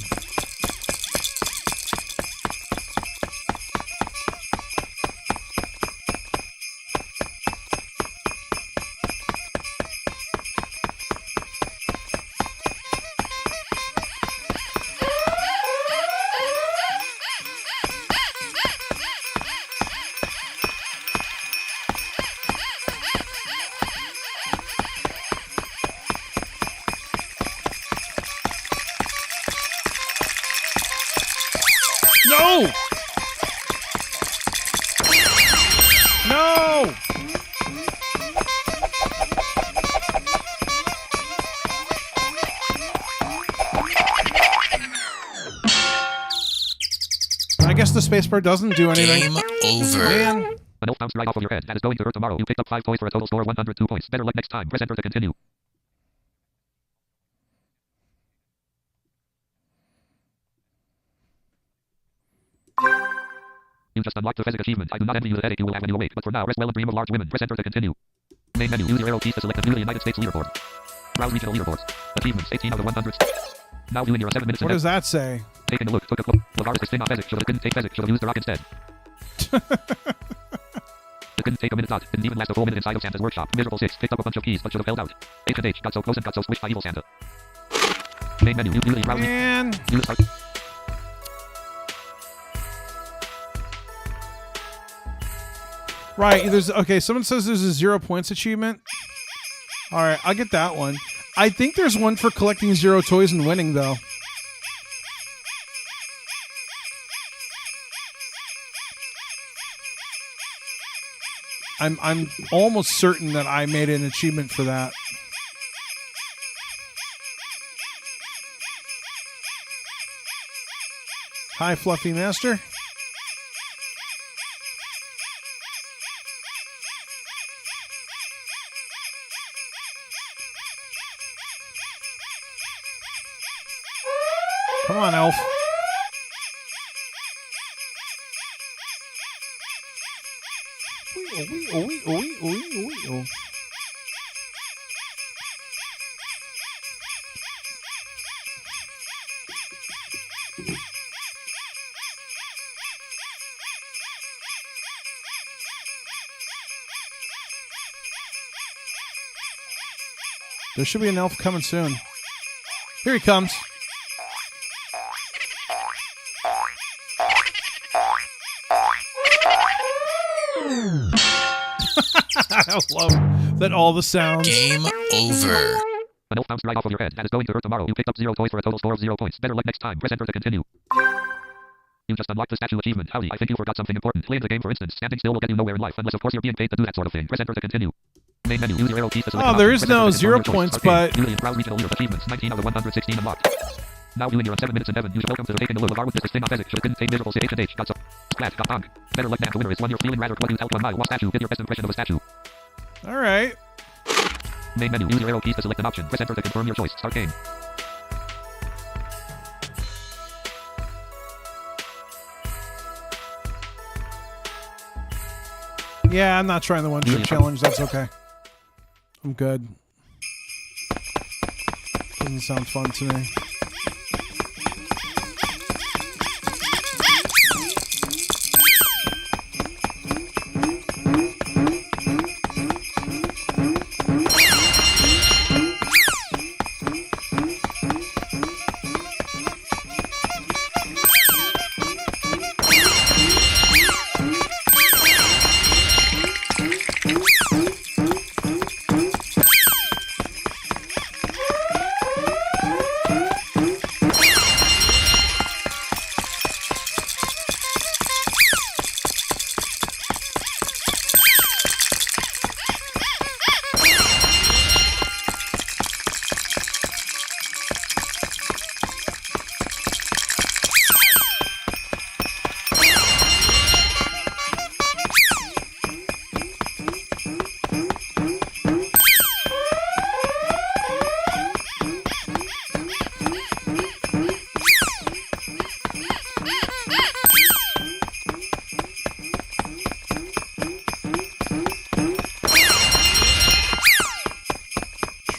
No! No! I guess the spacebar doesn't do anything. Game over. Man. An elf bounced right off of your head and is going to hurt tomorrow. You picked up 5 toys for a total score of 102 points. Better luck next time. Press enter to continue. You just unlocked the physic achievement. I do not envy you the headache you will have when you awake, but for now, rest well and dream of large women. Press enter to continue. Main menu. Use your arrow keys to select the newly United States leaderboard. Browse regional leaderboards. Achievements. 18 out of 100. Now viewing your 7 minutes. What does that say? Taking a look. Took a look. Lavar is spin off physic. Should have didn't take physic. Should have used the rock instead. It didn't take a minute. Didn't even last a full minute inside of Santa's workshop. Miserable 6. Picked up a bunch of keys, but should have held out. H and H got so close and got so squished by evil Santa. Main menu. Use browse. Man. Use start. Right, there's okay, someone says there's a 0 points achievement. Alright, I'll get that one. I think there's one for collecting 0 toys and winning, though. I'm almost certain that I made an achievement for that. Hi, Fluffy Master. Come on, Elf. There should be an elf coming soon. Here he comes. I love that all the sounds. Game over. An elf bounced right off of your head and is going to hurt tomorrow. You picked up 0 toys for a total score of 0 points. Better luck next time. Press enter to continue. You just unlocked the statue achievement. Howdy, I think you forgot something important. Playing the game, for instance. Standing still will get you nowhere in life, unless of course you're being paid to do that sort of thing. Press enter to continue. Main menu. Use your arrow keys to select Oh, an there option. is Press enter no to 0 confirm your points, choice. Start but... game. Newly browse regional leader achievements. 19 out of 116 unlocked. Now viewing your 7 minutes and 7. You should welcome to the taking a look. Lavar with this spin off physics. Should have didn't take miserable H and H. Got so splat. Got bonk. Better luck now. The winner is one you're feeling rather what you tell one mile. What statue? Give your best impression of a statue. Alright. Main menu. Use your arrow keys to select an option. Press enter to confirm your choice. Start game. Yeah, I'm not trying the one-trick challenge. That's okay. I'm good. Doesn't sound fun to me.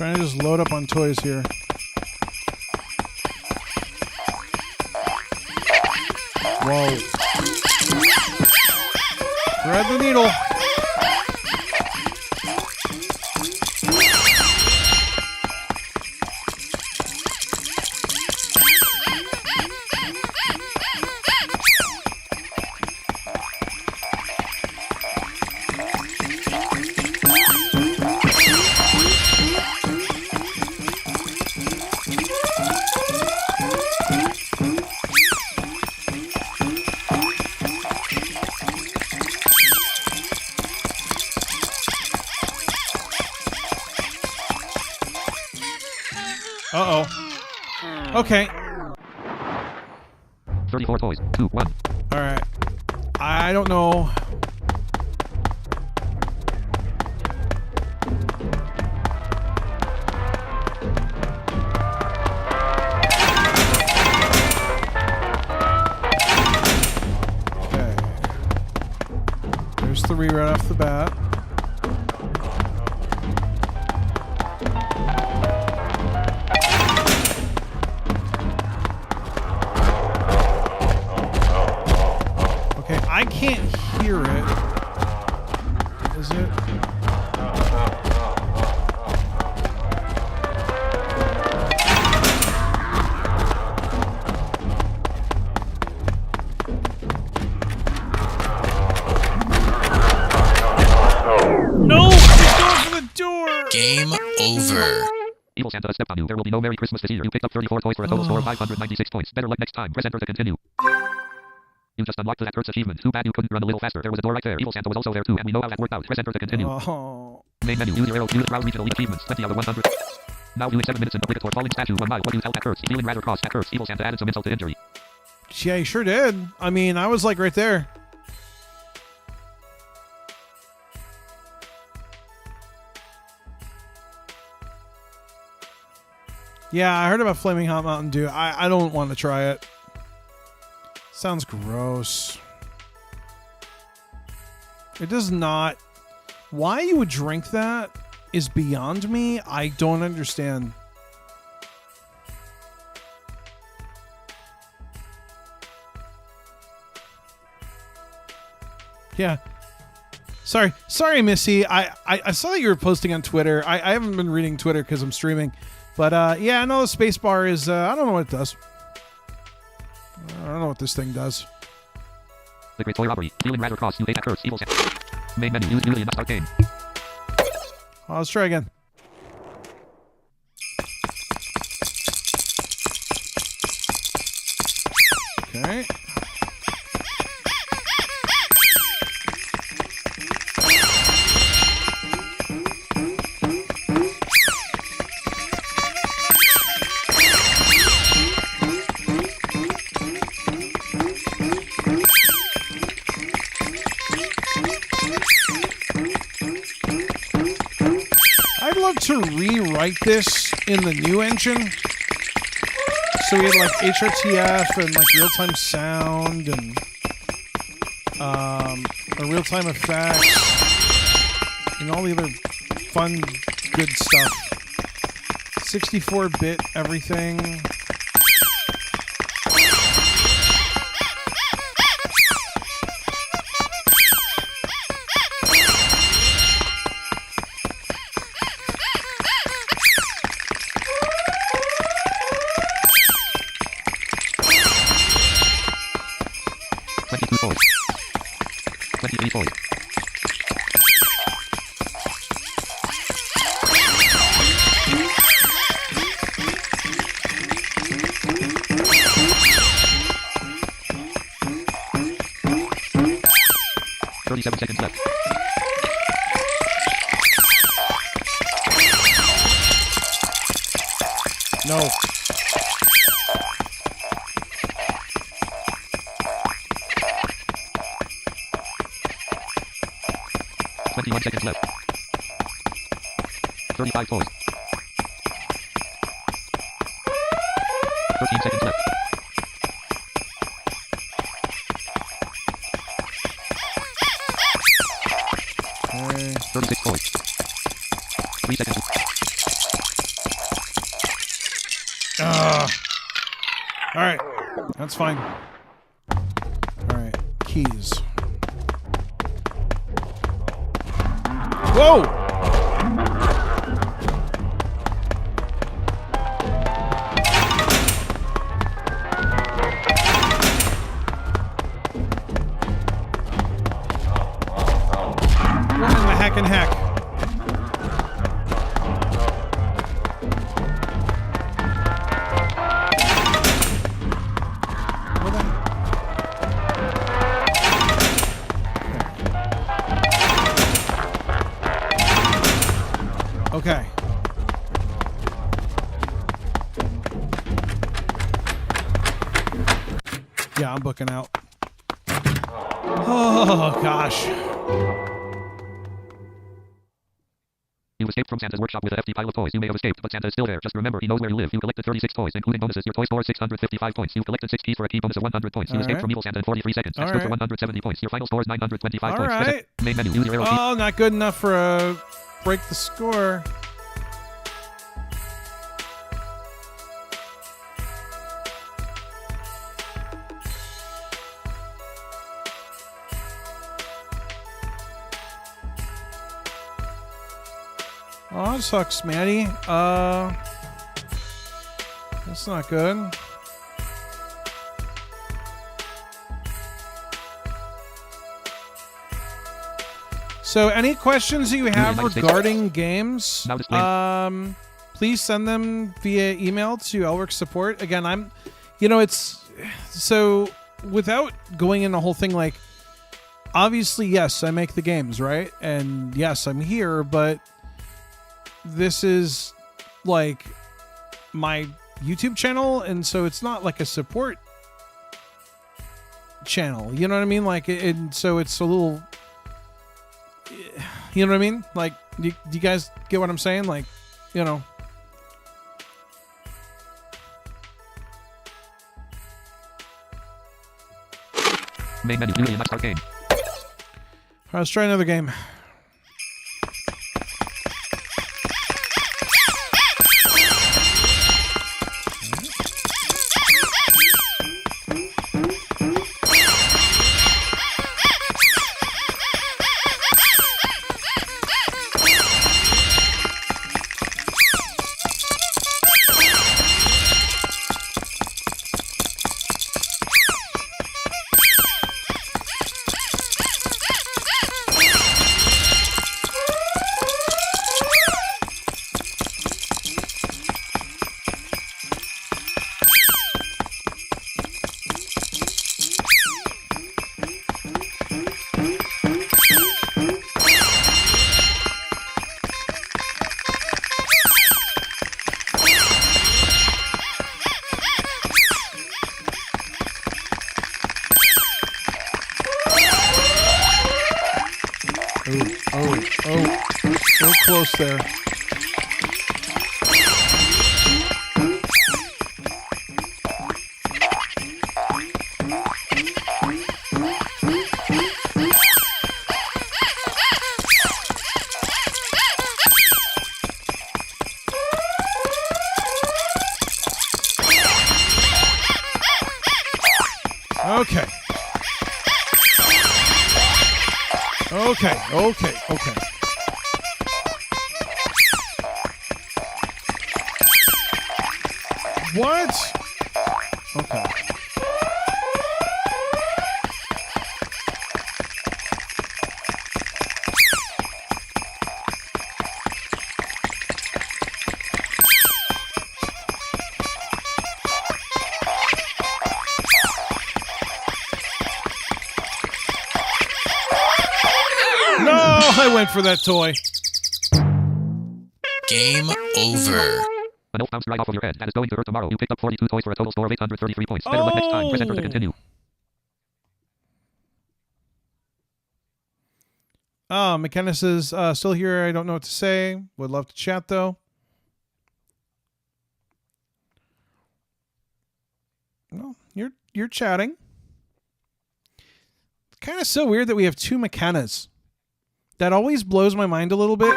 Trying to just load up on toys here. Whoa. Thread the needle. Uh-oh. Okay. 34 toys. 2, 1. All right. I don't know. Okay. There's 3 right off the bat. I can't hear it. Is it? No! He's going for the door! Game over. Evil Santa stepped on you. There will be no Merry Christmas this year. You picked up 34 toys for a total score of 596 points. Better luck next time. Press enter to continue. You just unlocked that Kurt's achievement. Too bad you couldn't run a little faster. There was a door right there. Evil Santa was also there too, and we know how that worked out. Press enter to continue. Oh. Main menu. Use your arrow to use browse regional achievements. 20 out of 100. Now viewing 7 minutes in obligatory falling statue. 1 mile. What do you tell at Kurt's? Feeling rather cross at Kurt's. Evil Santa added some insult to injury. Yeah, he sure did. I mean, I was like right there. Yeah, I heard about Flaming Hot Mountain Dew. I don't want to try it. Sounds gross. It does not. Why you would drink that is beyond me. I don't understand. Yeah. Sorry, Missy. I saw that you were posting on Twitter. I haven't been reading Twitter because I'm streaming. But yeah, no, the space bar is, I don't know what it does. I don't know what this thing does. The Great Toy Robbery. Feeling rather cross. You hate that Kurt's. Evil Santa. Main menu. Use Julian. Start game. Oh, let's try again. Okay. To rewrite this in the new engine, so we had like HRTF and like real-time sound and a real-time effects and all the other fun good stuff. 64-bit everything. No. Seconds left. 35 toys. 13 seconds left. Okay. 36 toys. 3 seconds. That's fine. All right. Keys. Whoa! What in the heck and heck? Okay. Yeah, I'm booking out. Oh, gosh. You escaped from Santa's workshop with a hefty pile of toys. You may have escaped, but Santa is still there. Just remember, he knows where you live. You collected 36 toys, including bonuses. Your toy score is 655 points. You collected 6 keys for a key bonus of 100 points. You All escaped right. from Evil Santa in 43 seconds. All That's good for right. 170 points. Your final score is 925 All points. That's right. it. Main menu. Use your arrow key. Oh, not good enough for a break the score. Oh, that sucks, Maddie. That's not good. So, any questions that you have United States. regarding games, Now display. please send them via email to Elric Support. Again, it's so without going in the whole thing, like, obviously, yes, I make the games, right? And yes, I'm here, but this is like my YouTube channel, and so it's not like a support channel. You know what I mean? Like, and so it's a little, you know what I mean? Like, do you guys get what I'm saying? Like, you know. Main menu. New game. Start game. All right, let's try another game. So close there. Okay. Okay. What? Okay. No, I went for that toy. Game over. An elf bounced right off of your head and is going to hurt tomorrow. You picked up 42 toys for a total score of 833 points. Better luck next time. Press enter to continue. McKenna says, still here. I don't know what to say. Would love to chat, though. Well, you're chatting. It's kind of so weird that we have two McKennas. That always blows my mind a little bit.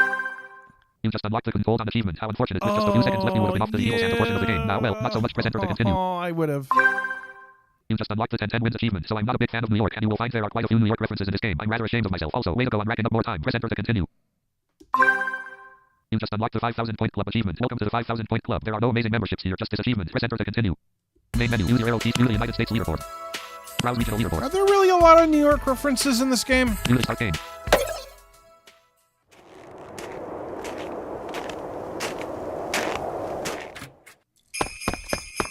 You just unlocked the controls on achievement. How unfortunate. With just a few seconds left, you would have been off the Evil Santa portion of the game. Now, well, not so much. Press enter to continue. Oh, I would have. You just unlocked the 10 wins achievement, so I'm not a big fan of New York, and you will find there are quite a few New York references in this game. I'm rather ashamed of myself. Also, way to go on racking up more time. Press enter to continue. You just unlocked the 5,000 point club achievement. Welcome to the 5,000 point club. There are no amazing memberships here, just this achievement. Press enter to continue. Main menu, use your arrow keys, view the United States leaderboard. Browse regional leaderboard. Are there really a lot of New York references in this game? View the start game.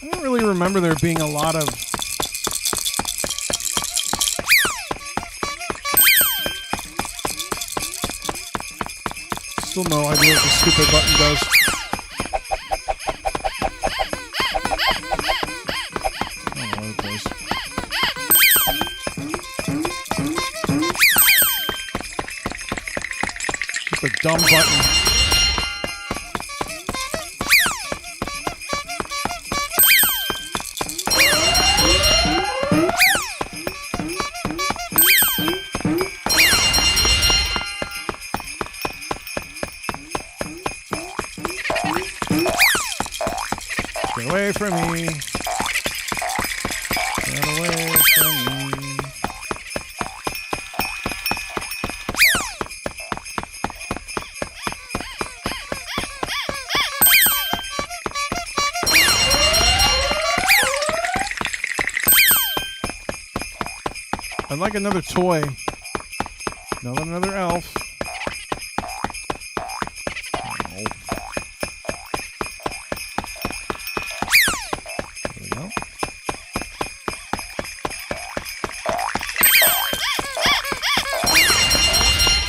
I don't really remember there being a lot of... Still no idea what the stupid button does. I don't know what it does. Just a dumb button. Get away from me. Get away from me. I'd like another toy. Another elf. Oh. There we go.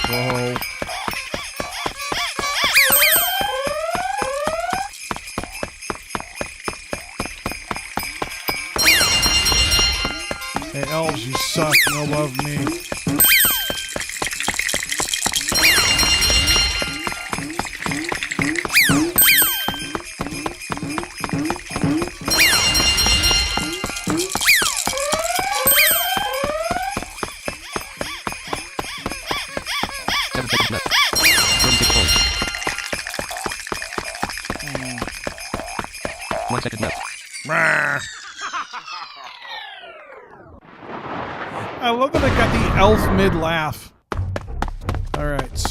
Whoa. Hey, elves, you suck. No love me. I love that I got the elf mid-laugh. All right.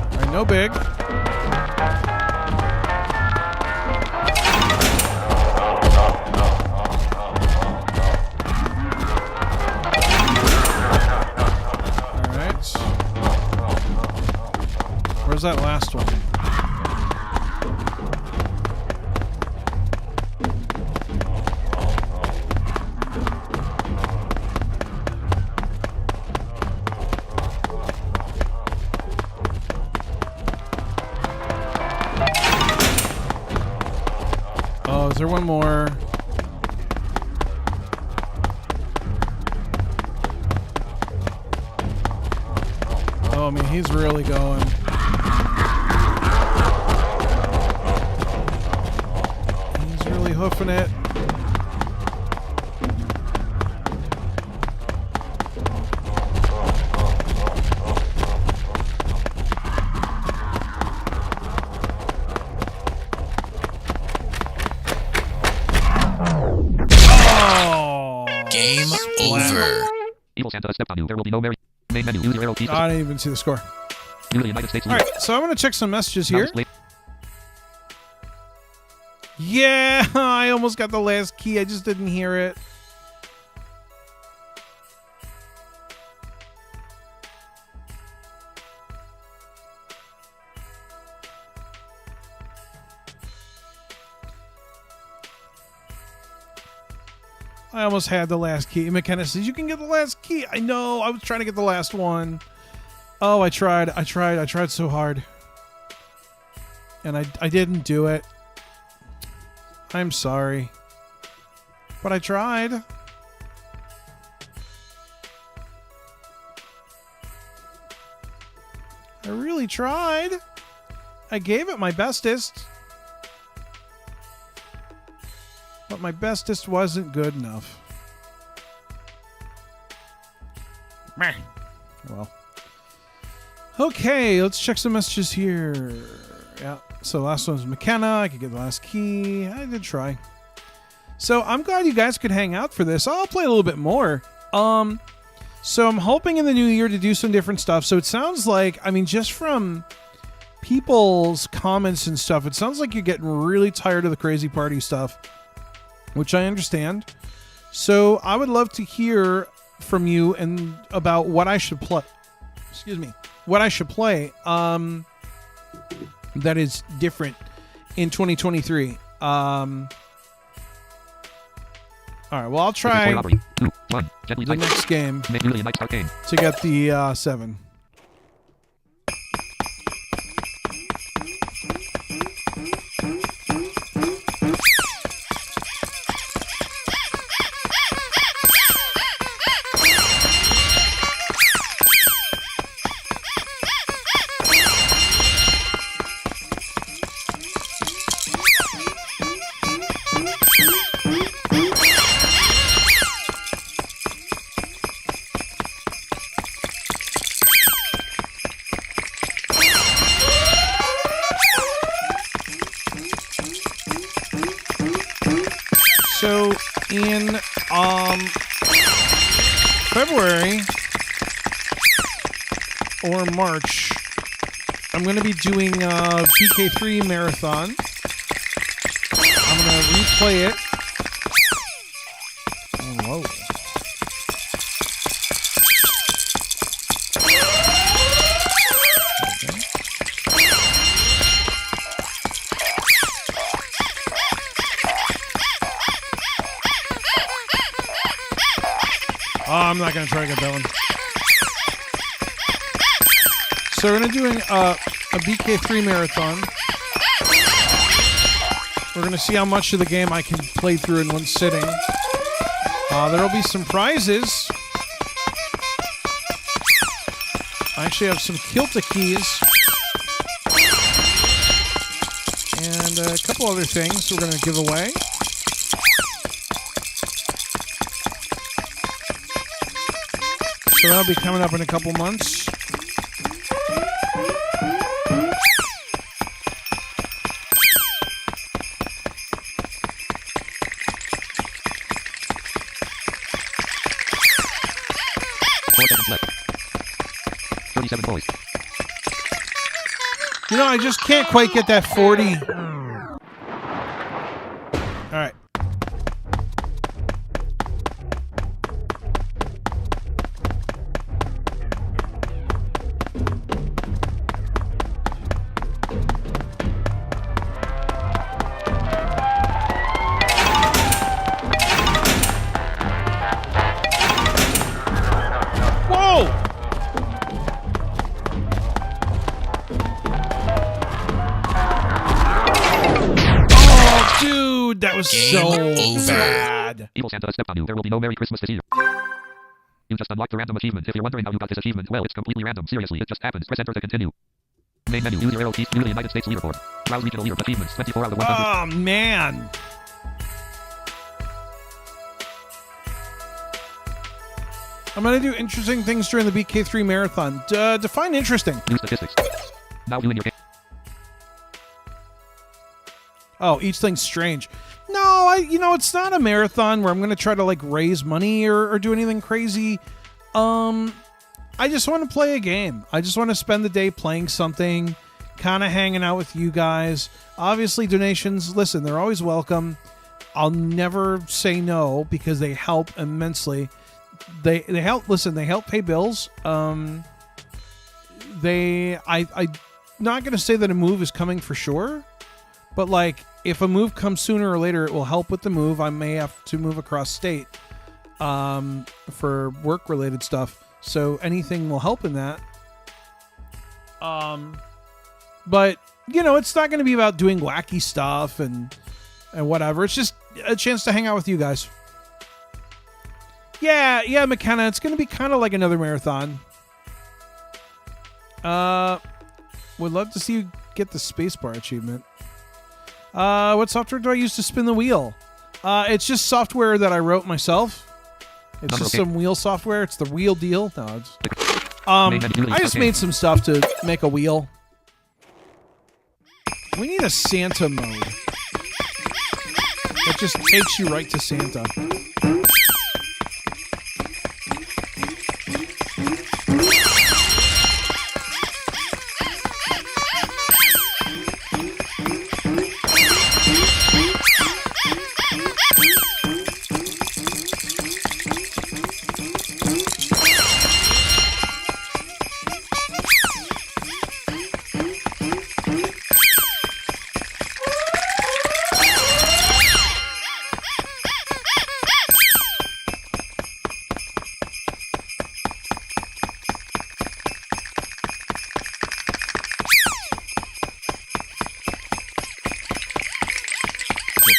All right, no big. Where's that last one? Oh, is there one more? Oh, I mean, he's really going. Hoofing it. Oh, Game over. Evil Santa stepped on you. There will be no Mary. Main menu. Use your arrow keys. I didn't even see the score. View the United States. All right, so I'm going to check some messages here. Yeah, I almost got the last key. I just didn't hear it. I almost had the last key. McKenna says, you can get the last key. I know. I was trying to get the last one. Oh, I tried so hard. And I didn't do it. I'm sorry. But I tried. I really tried. I gave it my bestest. But my bestest wasn't good enough. Meh. Oh, well. Okay, let's check some messages here. Yeah, so last one was McKenna. I could get the last key. I did try. So I'm glad you guys could hang out for this. I'll play a little bit more. So I'm hoping in the new year to do some different stuff. So it sounds like, I mean, just from people's comments and stuff, it sounds like you're getting really tired of the crazy party stuff, which I understand. So I would love to hear from you and about what I should play. Excuse me. What I should play that is different in 2023. All right, well, I'll try the next game to get the 7. So in February or March, I'm going to be doing a BK3 marathon. I'm going to replay it. Oh, whoa. Oh, I'm not going to try to get that one. So we're going to do a BK3 marathon. We're going to see how much of the game I can play through in one sitting. There'll be some prizes. I actually have some Kilta keys. And a couple other things we're going to give away. So that'll be coming up in a couple months. You know, I just can't quite get that 40. All right. That was Game so over. bad. Evil Santa stepped on you. There will be no Merry Christmas this year. You just unlocked the random achievement. If you're wondering how you got this achievement, well, it's completely random. Seriously, it just happens. Press enter to continue. Main menu. Use your arrow keys to view the United States leaderboard. Browse regional leaderboard achievements. 24 out of 100. Oh, man. I'm going to do interesting things during the BK3 marathon. Define interesting. New statistics. Now viewing your game. Oh, each thing's strange. No, it's not a marathon where I'm going to try to like raise money or do anything crazy. I just want to play a game. I just want to spend the day playing something, kind of hanging out with you guys. Obviously, donations, listen, they're always welcome. I'll never say no because they help immensely. They help. Listen, they help pay bills. I'm not going to say that a move is coming for sure. But, like, if a move comes sooner or later, it will help with the move. I may have to move across state for work-related stuff. So anything will help in that. But, it's not going to be about doing wacky stuff and whatever. It's just a chance to hang out with you guys. Yeah, McKenna. It's going to be kind of like another marathon. Would love to see you get the spacebar achievement. What software do I use to spin the wheel? It's just software that I wrote myself. It's just some wheel software. It's the wheel deal. No, it's, I just made some stuff to make a wheel. We need a Santa mode. That just takes you right to Santa.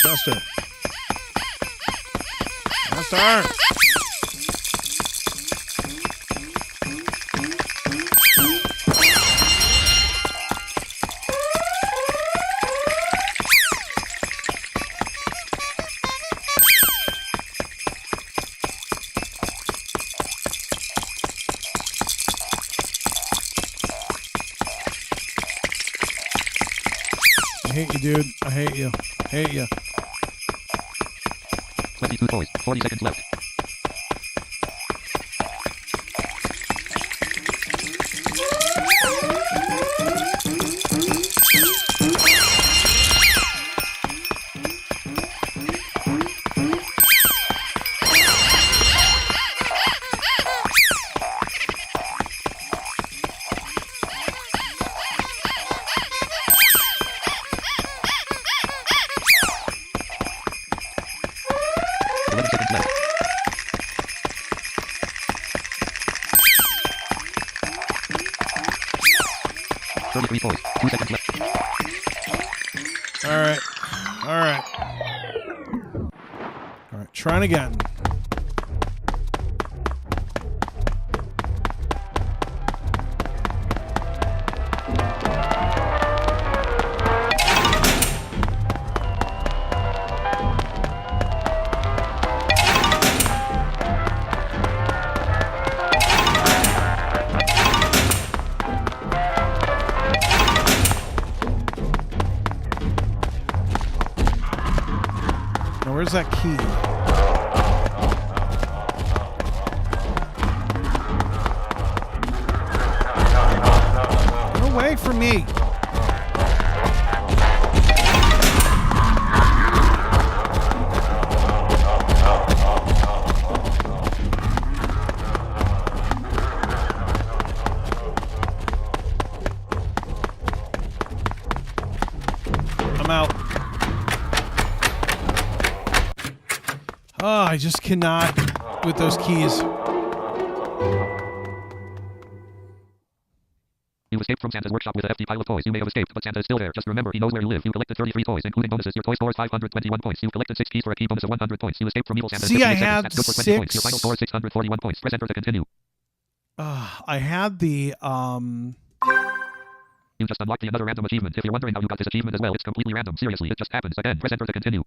Faster. Faster. I hate you, dude. I hate you. Hate you. 22 toys. 40 seconds left. Trying again. Now, where's that key? For me. I'm out. Oh, I just cannot with those keys. You escaped from Santa's workshop with a hefty pile of toys. You may have escaped, but Santa is still there. Just remember, he knows where you live. You collected 33 toys, including bonuses. Your toy scores 521 points. You collected 6 keys for a key bonus of 100 points. You escaped from evil Santa. See, I had That's good for 20 6. points. Your final score is 641 points. Press enter to continue. I had the You just unlocked another random achievement. If you're wondering how you got this achievement as well, it's completely random. Seriously, it just happens. Again, press enter to continue.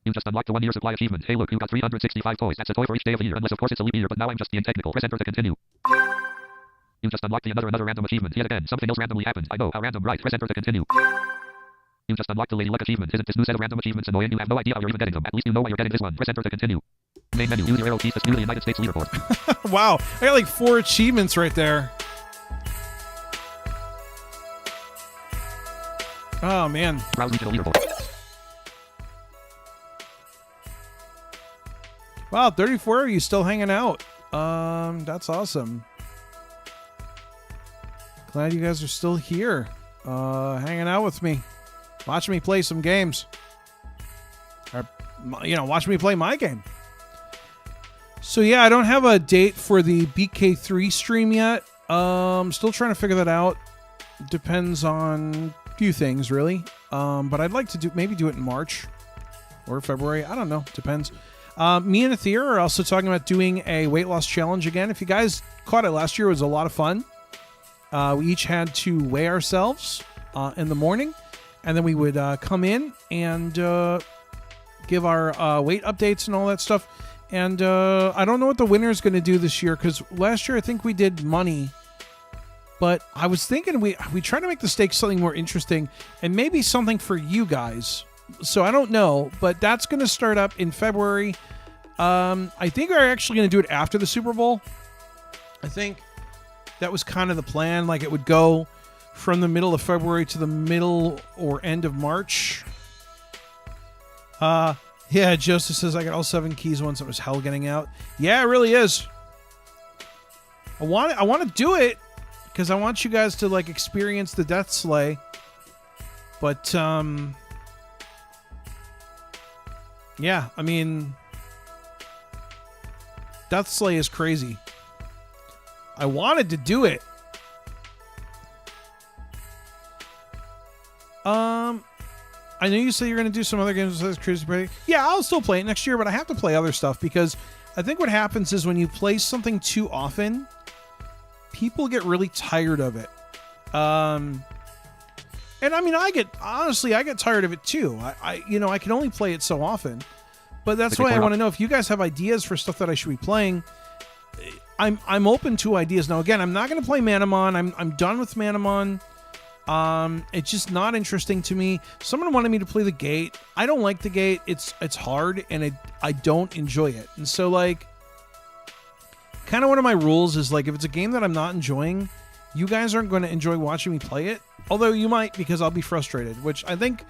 You just unlocked the 1-year supply achievement. Hey look, you got 365 toys. That's a toy for each day of the year, unless of course it's a leap year, but now I'm just being technical. Press enter to continue. You just unlocked another random achievement. Yet again, something else randomly happened. I know, how random, right? Press enter to continue. You just unlocked the Lady Luck achievement. Isn't this new set of random achievements annoying? You have no idea how you're even getting them. At least you know why you're getting this one. Press enter to continue. Main menu. Use your arrow keys to view the United States leaderboard. Wow, I got like 4 achievements right there. Oh man. Browse regional leaderboard. Wow, 34 of you still hanging out. That's awesome. Glad you guys are still here, hanging out with me, watching me play some games, or watching me play my game. So yeah, I don't have a date for the BK3 stream yet. Still trying to figure that out. Depends on a few things really. But I'd like to maybe do it in March or February. I don't know. Depends. Me and Athea are also talking about doing a weight loss challenge again. If you guys caught it last year, it was a lot of fun. We each had to weigh ourselves in the morning, and then we would come in and give our weight updates and all that stuff. And I don't know what the winner is going to do this year, because last year I think we did money. But I was thinking we try to make the stakes something more interesting and maybe something for you guys. So I don't know, but that's going to start up in February. I think we're actually going to do it after the Super Bowl. I think that was kind of the plan. Like, it would go from the middle of February to the middle or end of March. Yeah, Joseph says, I got all 7 keys once. It was hell getting out. Yeah, it really is. I want to do it because I want you guys to, like, experience the Death Sleigh. But, yeah, I mean, Death Sleigh is crazy. I wanted to do it. I know you say you're going to do some other games besides Cruise Party. Yeah, I'll still play it next year, but I have to play other stuff because I think what happens is when you play something too often, people get really tired of it. And I mean, I get tired of it too. I can only play it so often, but that's why I want to know if you guys have ideas for stuff that I should be playing. I'm open to ideas. Now, again, I'm not going to play Manamon. I'm done with Manamon. It's just not interesting to me. Someone wanted me to play the Gate. I don't like the Gate. It's hard, and I don't enjoy it. And so, like, kind of one of my rules is, like, if it's a game that I'm not enjoying, you guys aren't going to enjoy watching me play it. Although you might, because I'll be frustrated, which I think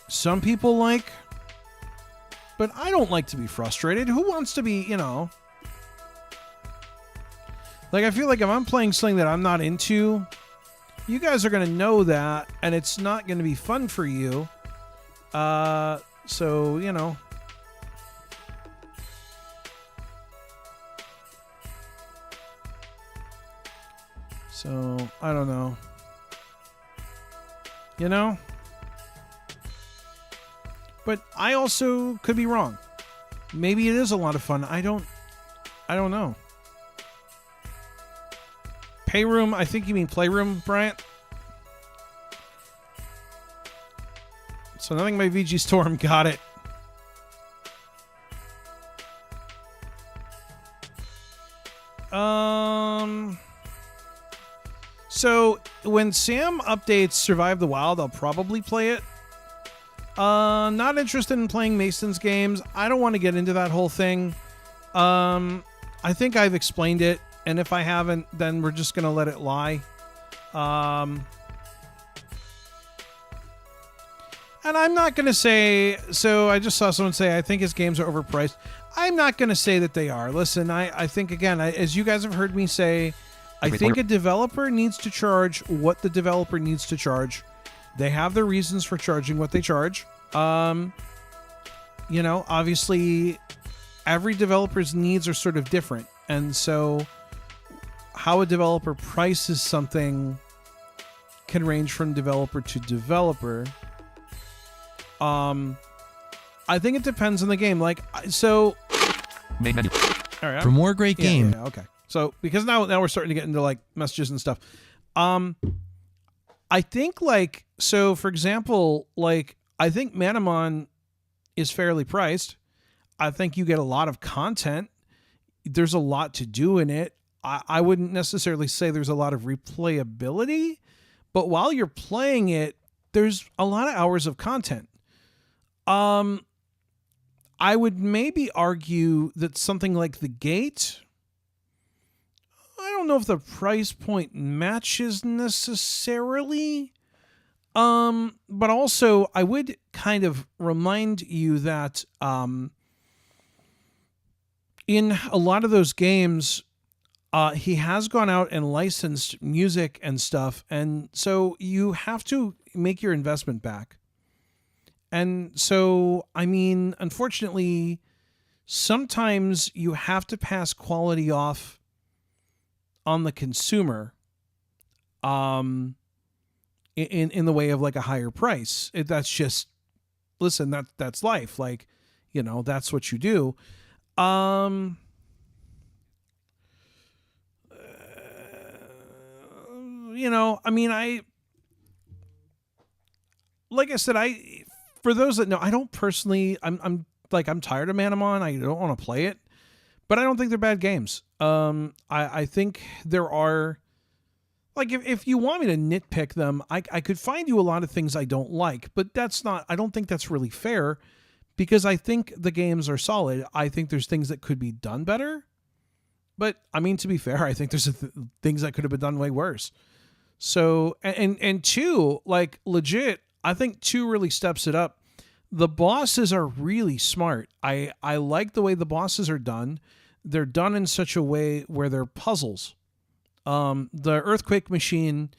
some people like. But I don't like to be frustrated. Who wants to be, Like, I feel like if I'm playing something that I'm not into, you guys are going to know that, and it's not going to be fun for you. So. So, I don't know. But I also could be wrong. Maybe it is a lot of fun. I don't know. Payroom, I think you mean Playroom, Bryant. So nothing by VG Storm, got it. So when Sam updates Survive the Wild, I'll probably play it. Not interested in playing Mason's games. I don't want to get into that whole thing. I think I've explained it, and if I haven't, then we're just gonna let it lie. And I'm not gonna say. So I just saw someone say I think his games are overpriced. I'm not gonna say that they are. Listen, I think again, as you guys have heard me say, I think a developer needs to charge what the developer needs to charge. They have their reasons for charging what they charge. Obviously every developer's needs are sort of different. And so how a developer prices something can range from developer to developer. I think it depends on the game. Like, so Main menu. all right, For more great game. Yeah, okay. So because now we're starting to get into like messages and stuff. I think for example, I think Manamon is fairly priced. I think you get a lot of content. There's a lot to do in it. I wouldn't necessarily say there's a lot of replayability, but while you're playing it, there's a lot of hours of content. I would maybe argue that something like The Gate, I don't know if the price point matches necessarily. But also I would kind of remind you that in a lot of those games, he has gone out and licensed music and stuff, and so you have to make your investment back. And so, I mean, unfortunately, sometimes you have to pass quality off on the consumer. In the way of like a higher price. That's just, listen, that's life. Like, that's what you do. I mean, like I said, for those that know, I don't personally, I'm tired of Manamon. I don't want to play it, but I don't think they're bad games. I think there are, like, if you want me to nitpick them, I could find you a lot of things I don't like, but I don't think that's really fair, because I think the games are solid. I think there's things that could be done better, but I mean, to be fair, I think there's things that could have been done way worse. So, and 2, like, legit, I think 2 really steps it up. The bosses are really smart. I like the way the bosses are done. They're done in such a way where they're puzzles. The Earthquake Machine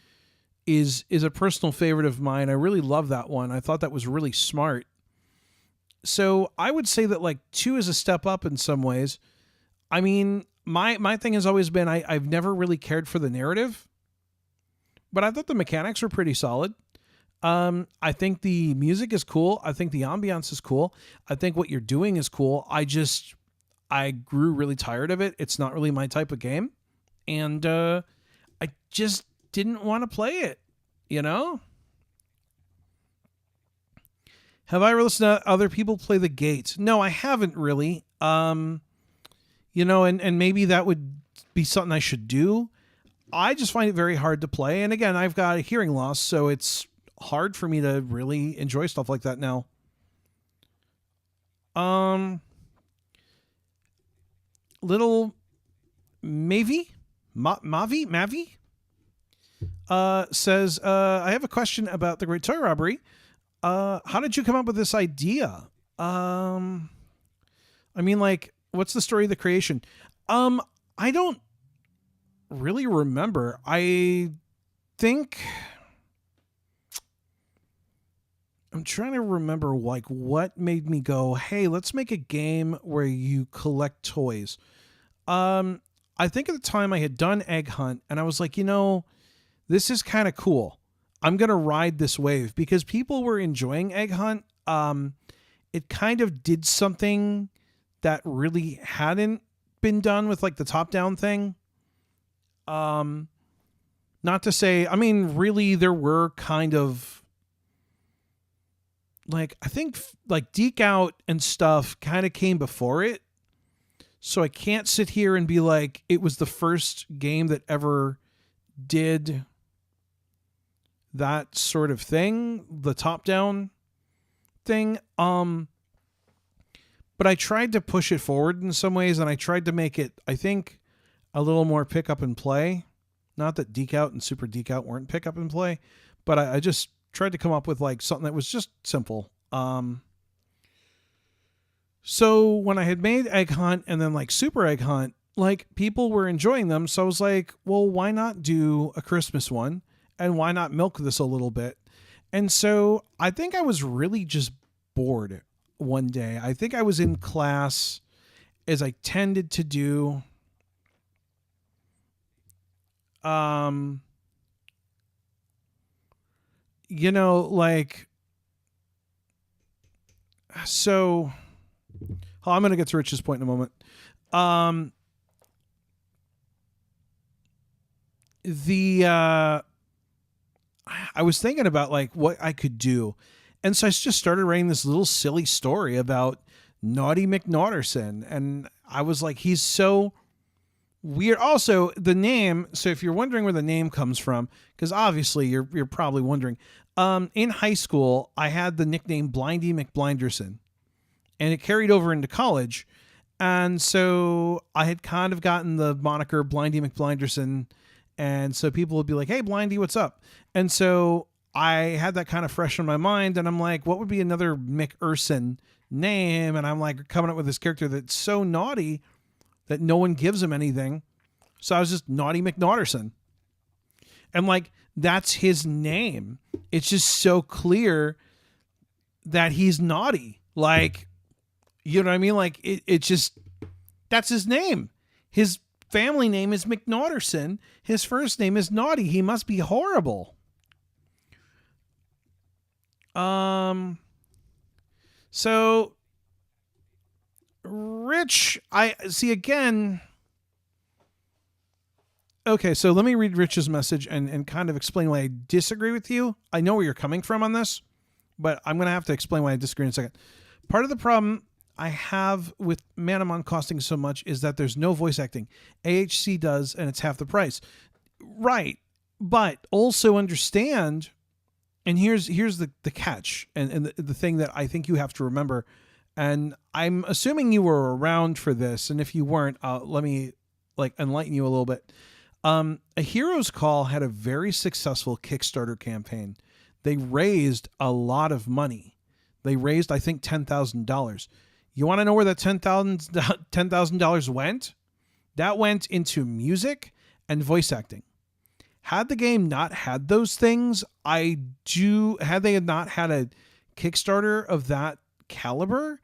is a personal favorite of mine. I really love that one. I thought that was really smart. So I would say that, like, 2 is a step up in some ways. I mean, my thing has always been I've never really cared for the narrative, but I thought the mechanics were pretty solid. I think the music is cool. I think the ambiance is cool. I think what you're doing is cool. I grew really tired of it. It's not really my type of game. And I just didn't want to play it, Have I ever listened to other people play the Gate? No, I haven't really. And maybe that would be something I should do. I just find it very hard to play. And again, I've got a hearing loss, so it's hard for me to really enjoy stuff like that now. Little Mavi says, I have a question about the Great Toy Robbery. How did you come up with this idea? I mean, like, what's the story of the creation? I don't really remember. I think I'm trying to remember, like, what made me go, hey, let's make a game where you collect toys. I think at the time I had done Egg Hunt, and I was like, this is kind of cool. I'm going to ride this wave because people were enjoying Egg Hunt. It kind of did something that really hadn't been done with, like, the top-down thing. Not to say, I mean, really, there were kind of, like, I think, like, Deke Out and stuff kind of came before it. So I can't sit here and be like, it was the first game that ever did that sort of thing, the top-down thing. But I tried to push it forward in some ways, and I tried to make it, I think, a little more pick up and play. Not that Deke Out and Super Deke Out weren't pick up and play, but I just tried to come up with, like, something that was just simple. So when I had made Egg Hunt and then, like, Super Egg Hunt, like, people were enjoying them. So I was like, well, why not do a Christmas one? And why not milk this a little bit? And so I think I was really just bored one day. I think I was in class, as I tended to do. Like, so, I'm going to get to Rich's point in a moment. I was thinking about, like, what I could do. And so I just started writing this little silly story about Naughty McNaughterson. And I was like, he's so weird. Also, the name, so if you're wondering where the name comes from, because obviously you're probably wondering, in high school, I had the nickname Blindy McBlinderson, and it carried over into college. And so I had kind of gotten the moniker Blindy McBlinderson, and so people would be like, hey, Blindy, what's up? And so I had that kind of fresh in my mind, and I'm like, what would be another McUrson name? And I'm like coming up with this character that's so naughty that no one gives him anything. So I was just Naughty McNaughterson. And, like, that's his name. It's just so clear that he's naughty. Like, you know what I mean? Like, it just, that's his name. His family name is McNaughterson. His first name is Naughty. He must be horrible. So Rich, I see, again, Okay, so let me read Rich's message and kind of explain why I disagree with you. I know where you're coming from on this, but I'm going to have to explain why I disagree in a second. Part of the problem I have with Manamon costing so much is that there's no voice acting. AHC does, and it's half the price. Right, but also understand, and here's the catch, and the thing that I think you have to remember, and I'm assuming you were around for this, and if you weren't, let me enlighten you a little bit. A Hero's Call had a very successful Kickstarter campaign. They raised a lot of money. They raised, I think, $10,000. You want to know where that $10,000 went? That went into music and voice acting. Had the game not had those things, had they not had a Kickstarter of that caliber,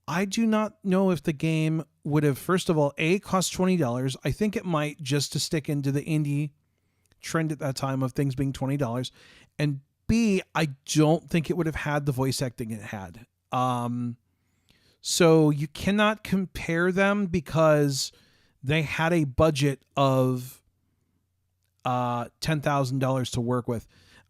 I do not know if the game would have, first of all, A, cost $20. I think it might, just to stick into the indie trend at that time of things being $20. And B, I don't think it would have had the voice acting it had. So you cannot compare them because they had a budget of $10,000 to work with.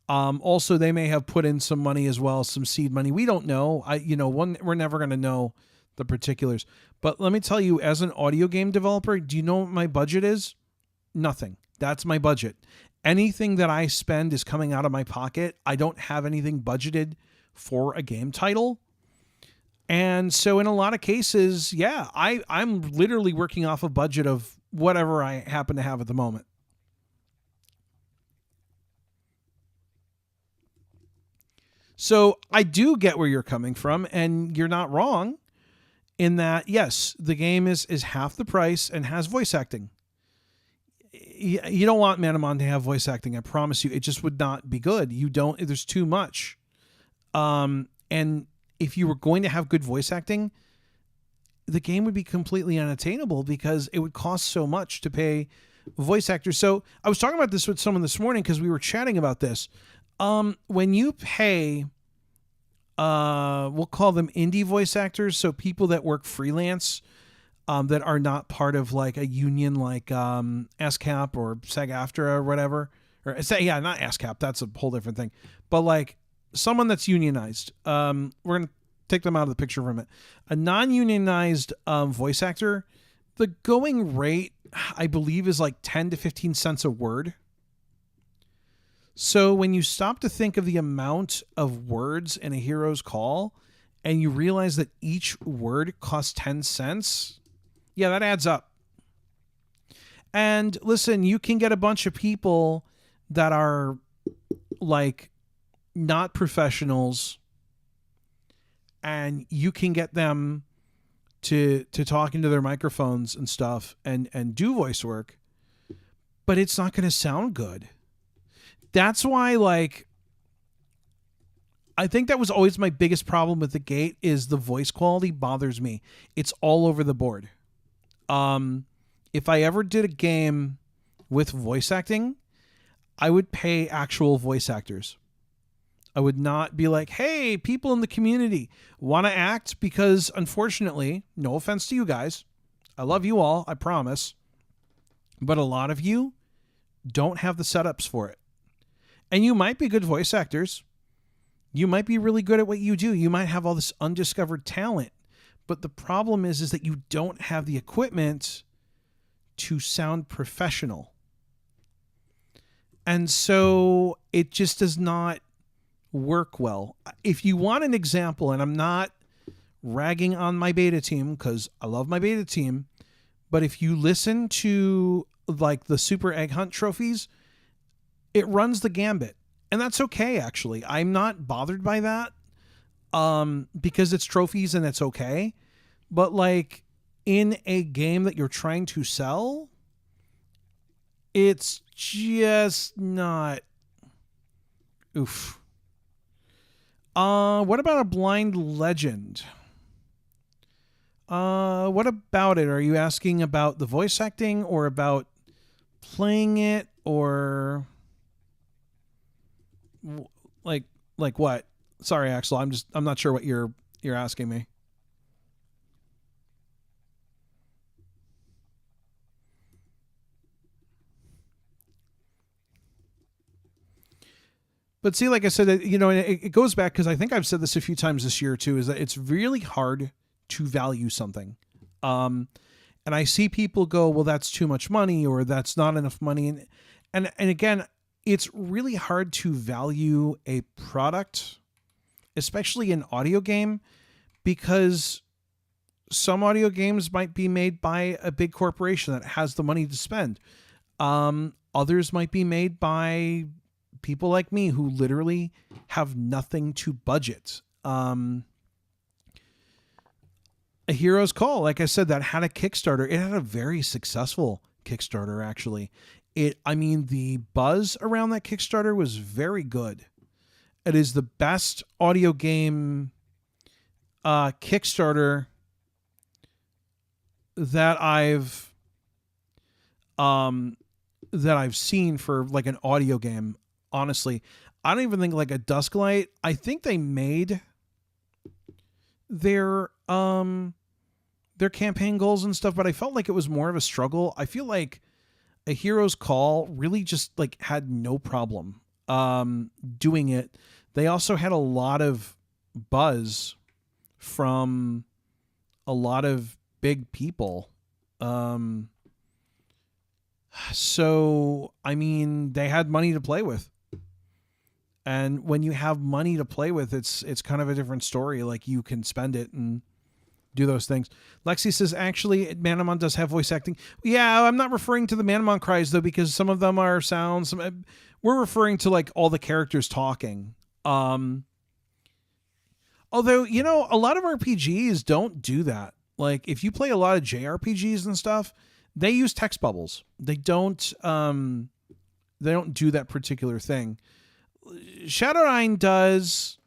Also, they may have put in some money as well, some seed money. We don't know. We're never going to know the particulars. But let me tell you, as an audio game developer, do you know what my budget is? Nothing. That's my budget. Anything that I spend is coming out of my pocket. I don't have anything budgeted for a game title. And so in a lot of cases, yeah, I'm literally working off a budget of whatever I happen to have at the moment. So I do get where you're coming from, and you're not wrong in that, yes, the game is half the price and has voice acting. You don't want Manamon to have voice acting, I promise you. It just would not be good. There's too much. And if you were going to have good voice acting, the game would be completely unattainable because it would cost so much to pay voice actors. So I was talking about this with someone this morning because we were chatting about this. When you pay, we'll call them indie voice actors, so people that work freelance, that are not part of like a union like ASCAP or SAG-AFTRA or whatever. Or not ASCAP, that's a whole different thing. But like someone that's unionized, we're going to take them out of the picture for a minute. A non-unionized voice actor, the going rate, I believe, is like 10 to 15 cents a word. So when you stop to think of the amount of words in a Hero's Call and you realize that each word costs 10 cents, yeah, that adds up. And listen, you can get a bunch of people that are like not professionals and you can get them to talk into their microphones and stuff and do voice work, but it's not going to sound good. That's why, like, I think that was always my biggest problem with the Gate is the voice quality bothers me. It's all over the board. If I ever did a game with voice acting, I would pay actual voice actors. I would not be like, hey, people in the community want to act, because unfortunately, no offense to you guys, I love you all, I promise, but a lot of you don't have the setups for it. And you might be good voice actors. You might be really good at what you do. You might have all this undiscovered talent. But the problem is that you don't have the equipment to sound professional. And so it just does not work well. If you want an example, and I'm not ragging on my beta team because I love my beta team, but if you listen to like the Super Egg Hunt trophies, it runs the gambit, and that's okay. Actually, I'm not bothered by that, because it's trophies and it's okay. But like in a game that you're trying to sell, it's just not. Oof. What about a blind legend? What about it? Are you asking about the voice acting or about playing it, or like what? Sorry, Axel. I'm not sure what you're asking me. But see, like I said, it goes back because I think I've said this a few times this year too, is that it's really hard to value something. And I see people go, well, that's too much money or that's not enough money. And again, it's really hard to value a product, especially an audio game, because some audio games might be made by a big corporation that has the money to spend. Others might be made by people like me who literally have nothing to budget. A Hero's Call, like I said, that had a Kickstarter. It had a very successful Kickstarter, actually. The buzz around that Kickstarter was very good. It is the best audio game Kickstarter that I've seen for like an audio game. Honestly, I don't even think like a Dusklight. I think they made their campaign goals and stuff, but I felt like it was more of a struggle. I feel like A Hero's Call really just like had no problem doing it. They also had a lot of buzz from a lot of big people. So, they had money to play with. And when you have money to play with, it's kind of a different story. Like, you can spend it and do those things. Lexi says, actually, Manamon does have voice acting. Yeah, I'm not referring to the Manamon cries, though, because some of them are sounds. We're referring to, like, all the characters talking. Although, a lot of RPGs don't do that. Like, if you play a lot of JRPGs and stuff, they use text bubbles. They don't do that particular thing. Shadowrun does,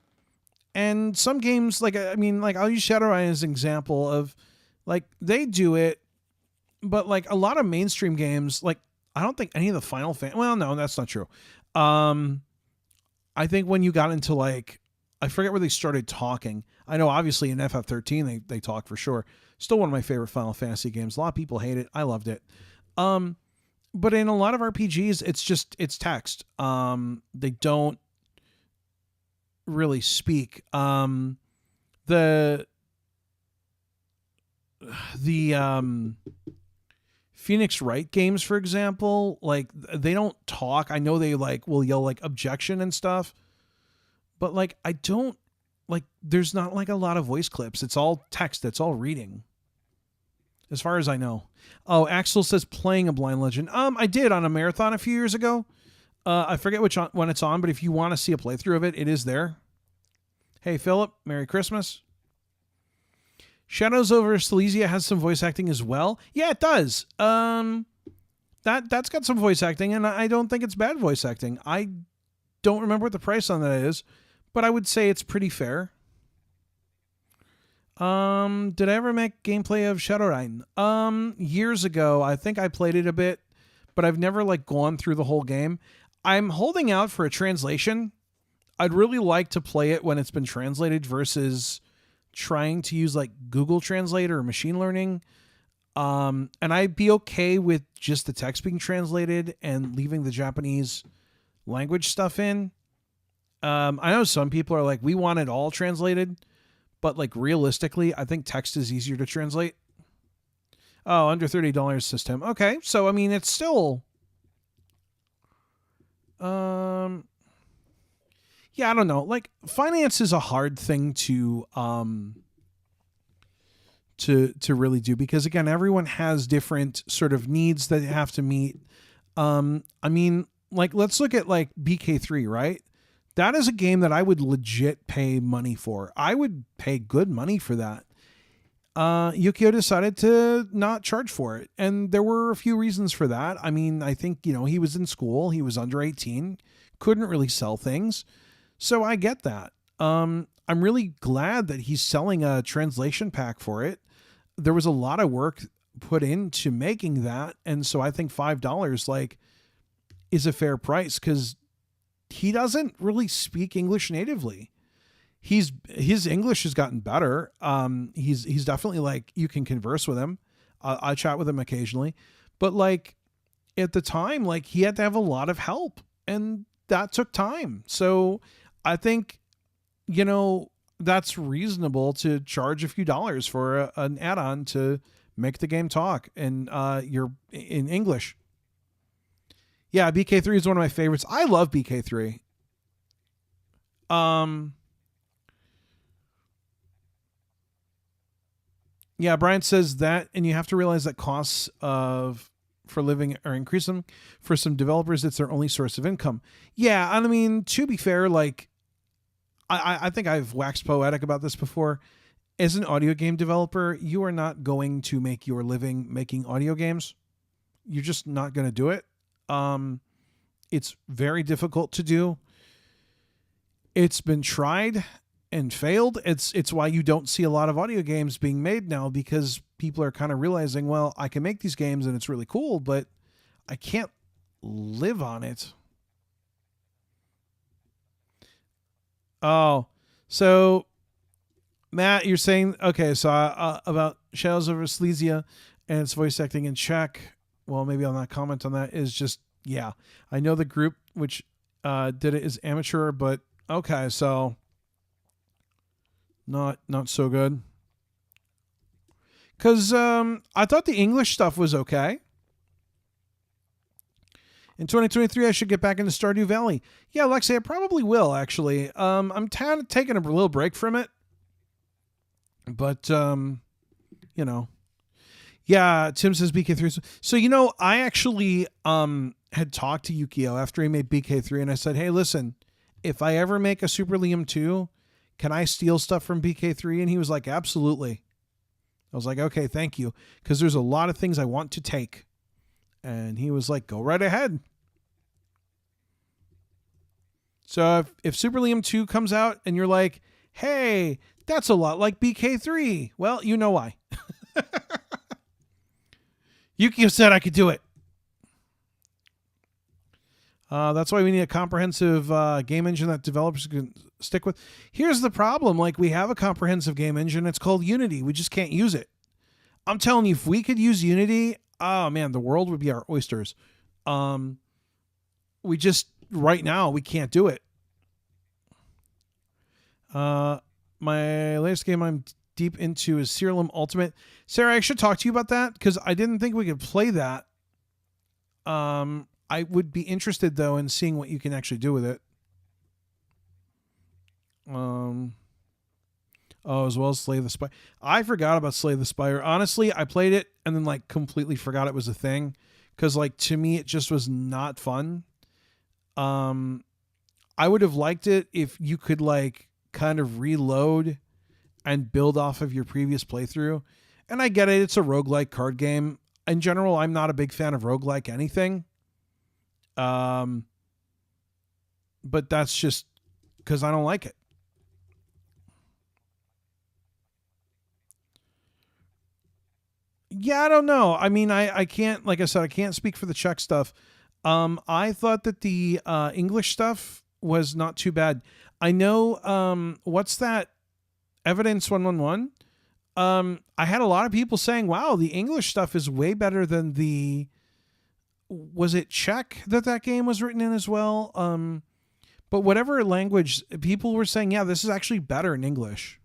and some games, I'll use Shadowrun as an example of, like, they do it, but, like, a lot of mainstream games, like, I don't think any of the Final Fantasy, well, no, that's not true. I think when you got into, like, I forget where they started talking. I know, obviously, in FF13, they talk for sure. Still one of my favorite Final Fantasy games. A lot of people hate it. I loved it. But in a lot of RPGs, it's text. They don't really speak. The Phoenix Wright games, for example, like, they don't talk. I know they will yell like objection and stuff, but like, I don't like, there's not like a lot of voice clips. It's all text. It's all reading, as far as I know. Oh, Axel says playing a Blind Legend. I did on a marathon a few years ago. I forget when it's on, but if you want to see a playthrough of it, it is there. Hey, Philip, Merry Christmas. Shadows over Silesia has some voice acting as well. Yeah, it does. That's got some voice acting, and I don't think it's bad voice acting. I don't remember what the price on that is, but I would say it's pretty fair. Did I ever make gameplay of Shadowrun? Years ago. I think I played it a bit, but I've never like gone through the whole game. I'm holding out for a translation. I'd really like to play it when it's been translated versus trying to use like Google Translate or machine learning. And I'd be okay with just the text being translated and leaving the Japanese language stuff in. I know some people are like, we want it all translated, but like realistically, I think text is easier to translate. Oh, under $30 system. Okay. So, I mean, it's still, yeah, I don't know. Like, finance is a hard thing to really do, because again, everyone has different sort of needs that they have to meet. I mean, like, let's look at like BK3, right? That is a game that I would legit pay money for. I would pay good money for that. Yukio decided to not charge for it. And there were a few reasons for that. I mean, I think, he was in school, he was under 18, couldn't really sell things. So I get that. I'm really glad that he's selling a translation pack for it. There was a lot of work put into making that. And so I think $5 like is a fair price, because he doesn't really speak English natively. His English has gotten better. He's definitely like, you can converse with him. I chat with him occasionally, but like at the time, like he had to have a lot of help, and that took time. So I think, that's reasonable to charge a few dollars for an add-on to make the game talk, and you're in English. Yeah, BK3 is one of my favorites. I love BK3. Yeah, Brian says that, and you have to realize that costs for living are increasing. For some developers, it's their only source of income. Yeah, I mean, to be fair, like, I think I've waxed poetic about this before. As an audio game developer, you are not going to make your living making audio games. You're just not going to do it. It's very difficult to do. It's been tried and failed. It's why you don't see a lot of audio games being made now, because people are kind of realizing, well, I can make these games and it's really cool, but I can't live on it. Oh, so Matt, you're saying, okay, so about Shadows over Silesia and its voice acting in Czech. Well, maybe I'll not comment on that. Is just, yeah, I know the group which did it is amateur, but okay, so not so good. Because I thought the English stuff was okay. In 2023, I should get back into Stardew Valley. Yeah, Lexi, I probably will, actually. I'm taking a little break from it. But, Yeah, Tim says BK3. So, I actually had talked to Yukio after he made BK3, and I said, hey, listen, if I ever make a Super Liam 2, can I steal stuff from BK3? And he was like, absolutely. I was like, okay, thank you. Because there's a lot of things I want to take. And he was like, go right ahead. So if Super Liam 2 comes out and you're like, hey, that's a lot like BK3. Well, you know why. Yukio said I could do it. That's why we need a comprehensive game engine that developers can stick with. Here's the problem. Like, we have a comprehensive game engine. It's called Unity. We just can't use it. I'm telling you, if we could use Unity, oh man, the world would be our oysters. We just, right now, we can't do it. My latest game I'm deep into is Serialum Ultimate. Sarah, I should talk to you about that because I didn't think we could play that. I would be interested, though, in seeing what you can actually do with it. As well as Slay the Spire. I forgot about Slay the Spire. Honestly, I played it and then, like, completely forgot it was a thing. Because, like, to me, it just was not fun. I would have liked it if you could, like, kind of reload and build off of your previous playthrough. And I get it. It's a roguelike card game. In general, I'm not a big fan of roguelike anything. But that's just because I don't like it. Yeah, I don't know. I mean, I can't, like I said, I can't speak for the Czech stuff. I thought that the English stuff was not too bad. I know, what's that? Evidence 111? I had a lot of people saying, wow, the English stuff is way better than the... Was it Czech that game was written in as well? But whatever language, people were saying, yeah, this is actually better in English.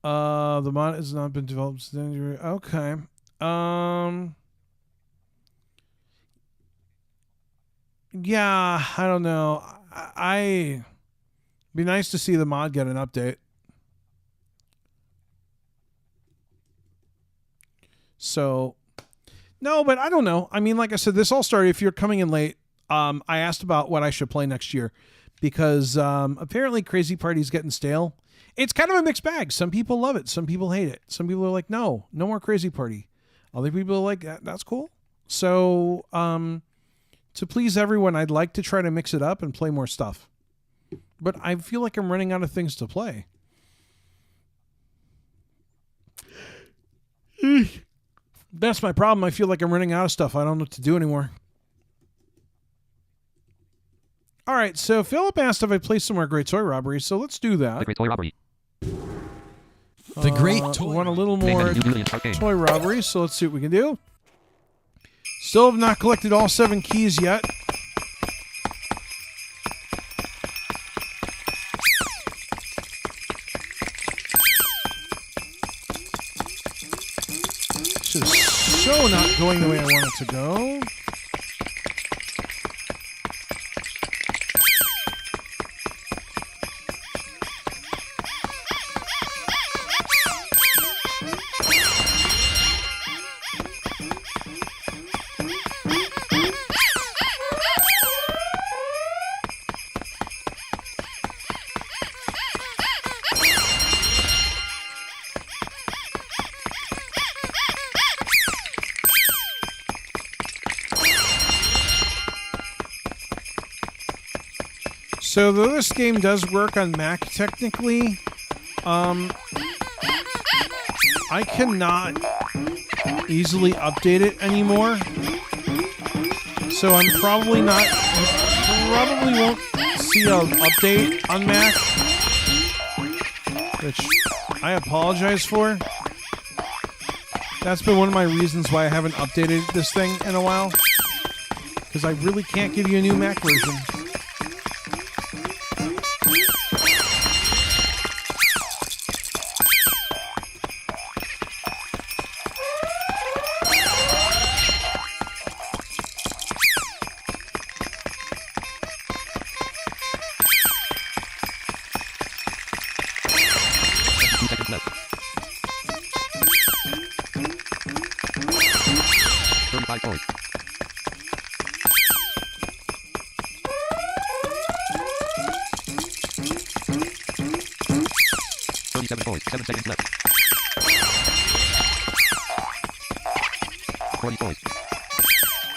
The mod has not been developed since. Okay. Yeah, I don't know. I be nice to see the mod get an update. So, no, but I don't know. I mean, like I said, this all started, if you're coming in late, I asked about what I should play next year because apparently Crazy Party's getting stale. It's kind of a mixed bag. Some people love it. Some people hate it. Some people are like, no more Crazy Party. Other people are like, that's cool. So, to please everyone, I'd like to try to mix it up and play more stuff. But I feel like I'm running out of things to play. That's my problem. I feel like I'm running out of stuff. I don't know what to do anymore. All right. right, so Philip asked if I played some more Great Toy Robbery, so let's do that. The Great Toy Robbery. The Great Toy. We want a little Name more and new Julian start game. Toy Robbery, so let's see what we can do. Still have not collected all 7 keys yet. This is so not going the way I want it to go. So though this game does work on Mac technically, I cannot easily update it anymore. So I'm probably not, you probably won't see an update on Mac, which I apologize for. That's been one of my reasons why I haven't updated this thing in a while, because I really can't give you a new Mac version.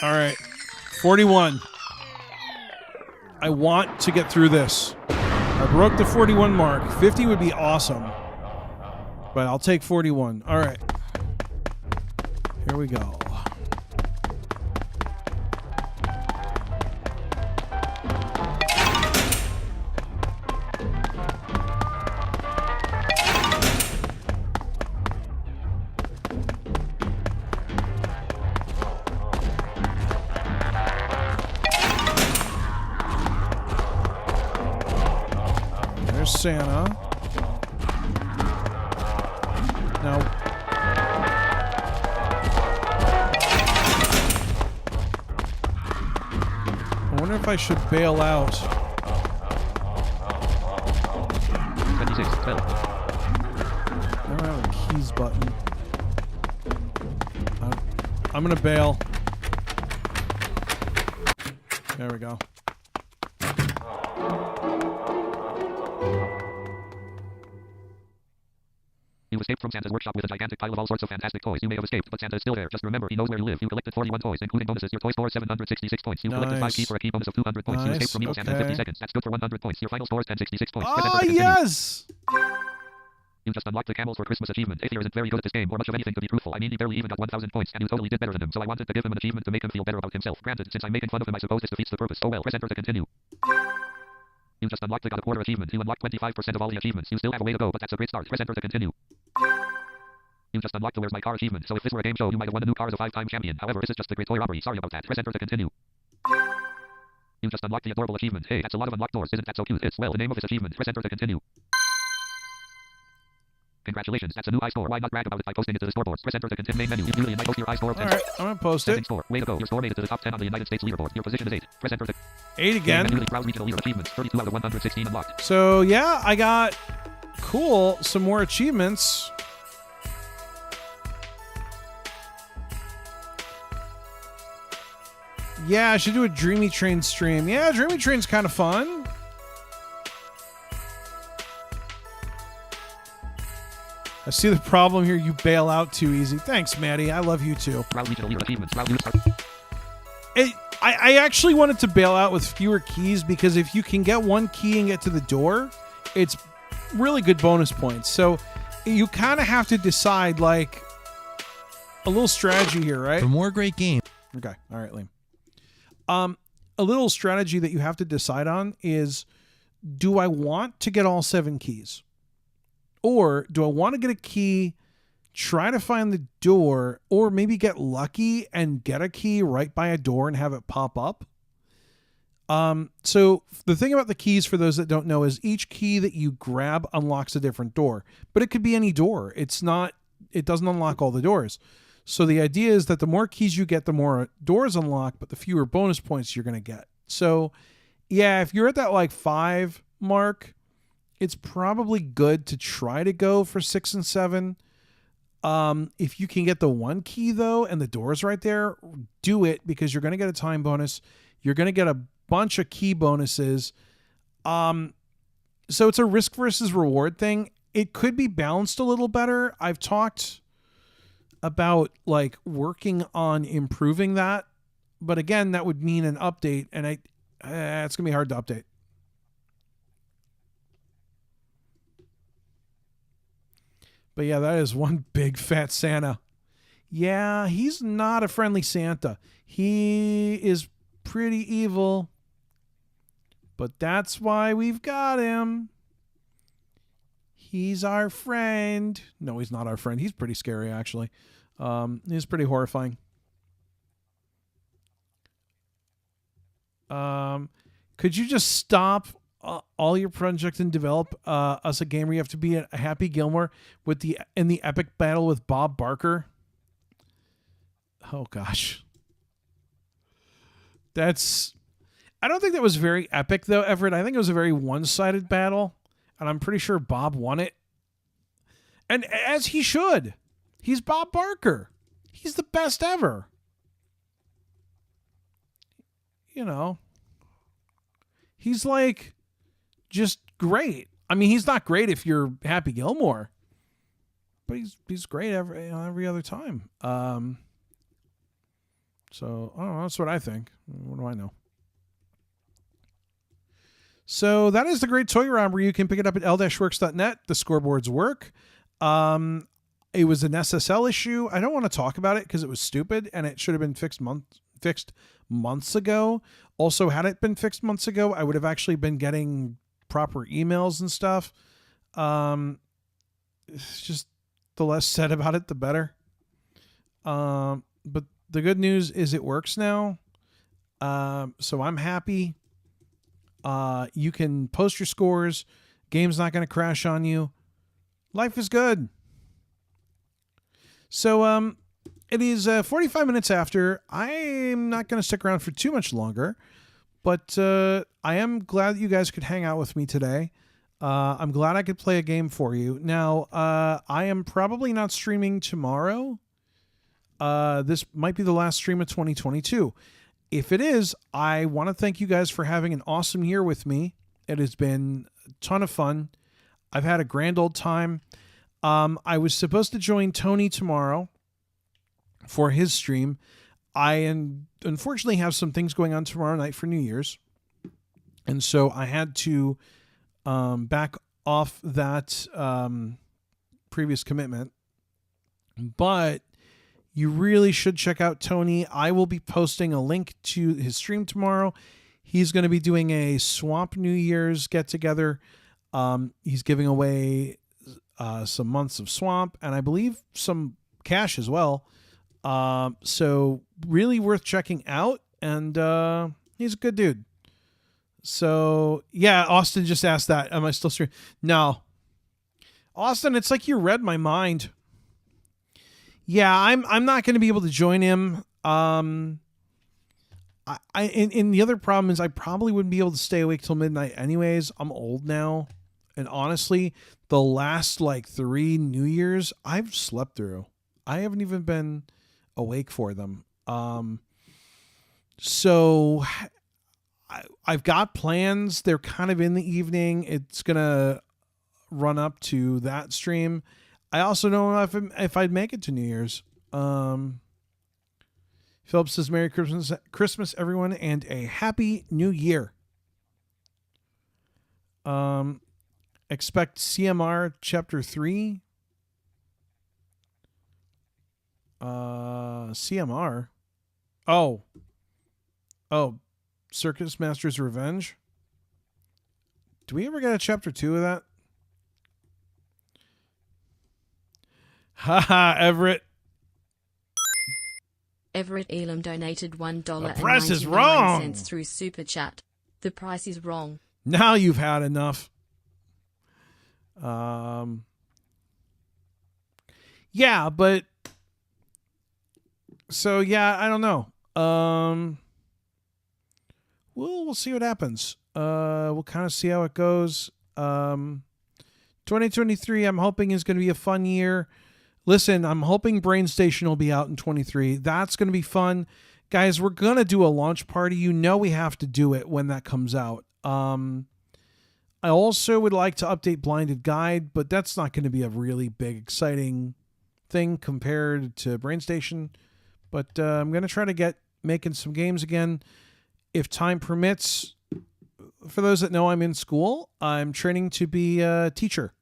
All right, 41. I want to get through this. I broke the 41 mark. 50 would be awesome, but I'll take 41. All right, here we go. Santa. Now, I wonder if I should bail out. 26, 12. I don't have a keys button. I'm gonna bail. There we go. You escaped from Santa's workshop with a gigantic pile of all sorts of fantastic toys. You may have escaped, but Santa is still there. Just remember, he knows where you live. You collected 41 toys, including bonuses. Your toy score is 766 points. You collected 5 keys for a key bonus of 200 points. You escaped from evil Santa in 50 seconds. That's good for 100 points. Your final score is 1066 points. Ah, yes! You just unlocked the Camels for Christmas achievement. Aether isn't very good at this game, or much of anything to be truthful. I mean, he barely even got 1,000 points, and you totally did better than him, so I wanted to give him an achievement to make him feel better about himself. Granted, since I'm making fun of him, I suppose this defeats the purpose. Oh well, press enter to continue. You just unlocked the God of Quarter achievement. You unlocked 25% of all the achievements. You still have a way to go, but that's a great start. Press enter to continue. You just unlocked the Where's My Car achievement, so if this were a game show, you might have won the new car as a 5-time champion. However, this is just the Great Toy Robbery. Sorry about that. Press enter to continue. You just unlocked the Adorable achievement. Hey, that's a lot of unlocked doors. Isn't that so cute? It's, well, the name of this achievement. Press enter to continue. Congratulations, that's a new high score. Why not brag about it by posting it to the scoreboard? Press enter to continue. Main menu. You might post your high score. All right, I'm gonna post Standing it. score. Way to go. Your score made it to the top 10 on the United States leaderboard. Your position is 8. Press enter to 8 again. manually browse regional leader achievements. 32 out of 116 unlocked. So yeah, I got some more achievements. Yeah, I should do a Dreamy Train stream. Yeah, Dreamy Train's kind of fun. I see the problem here. You bail out too easy. Thanks, Maddie. I love you too. Browse regional leader achievements. Browse I actually wanted to bail out with fewer keys because if you can get one key and get to the door, it's really good bonus points. So you kind of have to decide, like, a little strategy here, right? For more great games. Okay. All right, Liam. a little strategy that you have to decide on is, do I want to get all 7 keys? Or do I want to get a key, try to find the door, or maybe get lucky and get a key right by a door and have it pop up? So the thing about the keys, for those that don't know, is each key that you grab unlocks a different door, but it could be any door. It doesn't unlock all the doors. So the idea is that the more keys you get, the more doors unlock, but the fewer bonus points you're going to get. So yeah, if you're at that like 5 mark, it's probably good to try to go for 6 and 7. If you can get the 1 key though, and the door's right there, do it, because you're going to get a time bonus. You're going to get a bunch of key bonuses. So it's a risk versus reward thing. It could be balanced a little better. I've talked about like working on improving that, but again, that would mean an update, and it's gonna be hard to update. But yeah, that is one big fat Santa. Yeah, he's not a friendly Santa. He is pretty evil, but that's why we've got him. He's our friend. No, he's not our friend. He's pretty scary, actually. He's pretty horrifying. Could you just stop all your projects and develop us a game where you have to be a Happy Gilmore in the epic battle with Bob Barker? Oh gosh, I don't think that was very epic though, Everett. I think it was a very one-sided battle, and I'm pretty sure Bob won it, and as he should. He's Bob Barker. He's the best ever. You know, he's like just great. I mean, he's not great if you're Happy Gilmore, but he's great every other time. So I don't know. That's what I think. What do I know? So that is the Great Toy Robbery. You can pick it up at l-works.net. The scoreboards work. It was an SSL issue. I don't want to talk about it because it was stupid and it should have been fixed months ago. Also, had it been fixed months ago, I would have actually been getting proper emails and stuff. It's just the less said about it, the better. But the good news is it works now. So I'm happy. You can post your scores. Game's not going to crash on you. Life is good. So it is 45 minutes after. I'm not going to stick around for too much longer, but I am glad that you guys could hang out with me today. I'm glad I could play a game for you. Now, I am probably not streaming tomorrow. This might be the last stream of 2022. If it is, I want to thank you guys for having an awesome year with me. It has been a ton of fun. I've had a grand old time. I was supposed to join Tony tomorrow for his stream. I unfortunately have some things going on tomorrow night for New Year's. And so I had to back off that previous commitment. But you really should check out Tony. I will be posting a link to his stream tomorrow. He's going to be doing a Swamp New Year's get-together. He's giving away some months of Swamp, and I believe some cash as well. So really worth checking out, and he's a good dude. So yeah, Austin just asked that. Am I still streaming? No. Austin, it's like you read my mind. Yeah, I'm not going to be able to join him. And the other problem is I probably wouldn't be able to stay awake till midnight anyways. I'm old now. And honestly, the last like 3 New Year's I've slept through. I haven't even been awake for them. So I've got plans. They're kind of in the evening. It's going to run up to that stream. I also don't know if I'd make it to New Year's. Philip says, Merry Christmas, everyone, and a Happy New Year. Expect CMR Chapter 3. CMR? Oh, Circus Master's Revenge. Do we ever get a chapter 2 of that? Haha, Everett. Everett Elam donated $1.99 The price is wrong. through Super Chat. The price is wrong. Now you've had enough. Yeah, but so yeah, I don't know. We'll see what happens. We'll kind of see how it goes. 2023, I'm hoping is going to be a fun year. Listen, I'm hoping Brain Station will be out in 23. That's going to be fun. Guys, we're going to do a launch party. You know we have to do it when that comes out. I also would like to update Blinded Guide, but that's not going to be a really big, exciting thing compared to Brain Station. But I'm going to try to get making some games again if time permits. For those that know, I'm in school. I'm training to be a teacher.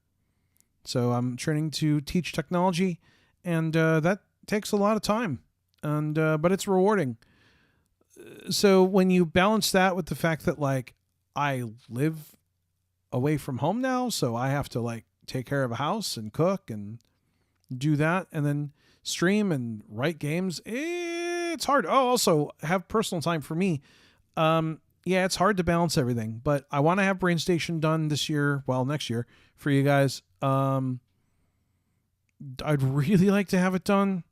So I'm training to teach technology, and that takes a lot of time, and but it's rewarding. So when you balance that with the fact that like I live away from home now, so I have to like take care of a house and cook and do that, and then stream and write games, it's hard. Oh, also have personal time for me. Yeah, it's hard to balance everything, but I want to have Brain Station done this year, well, next year for you guys. I'd really like to have it done.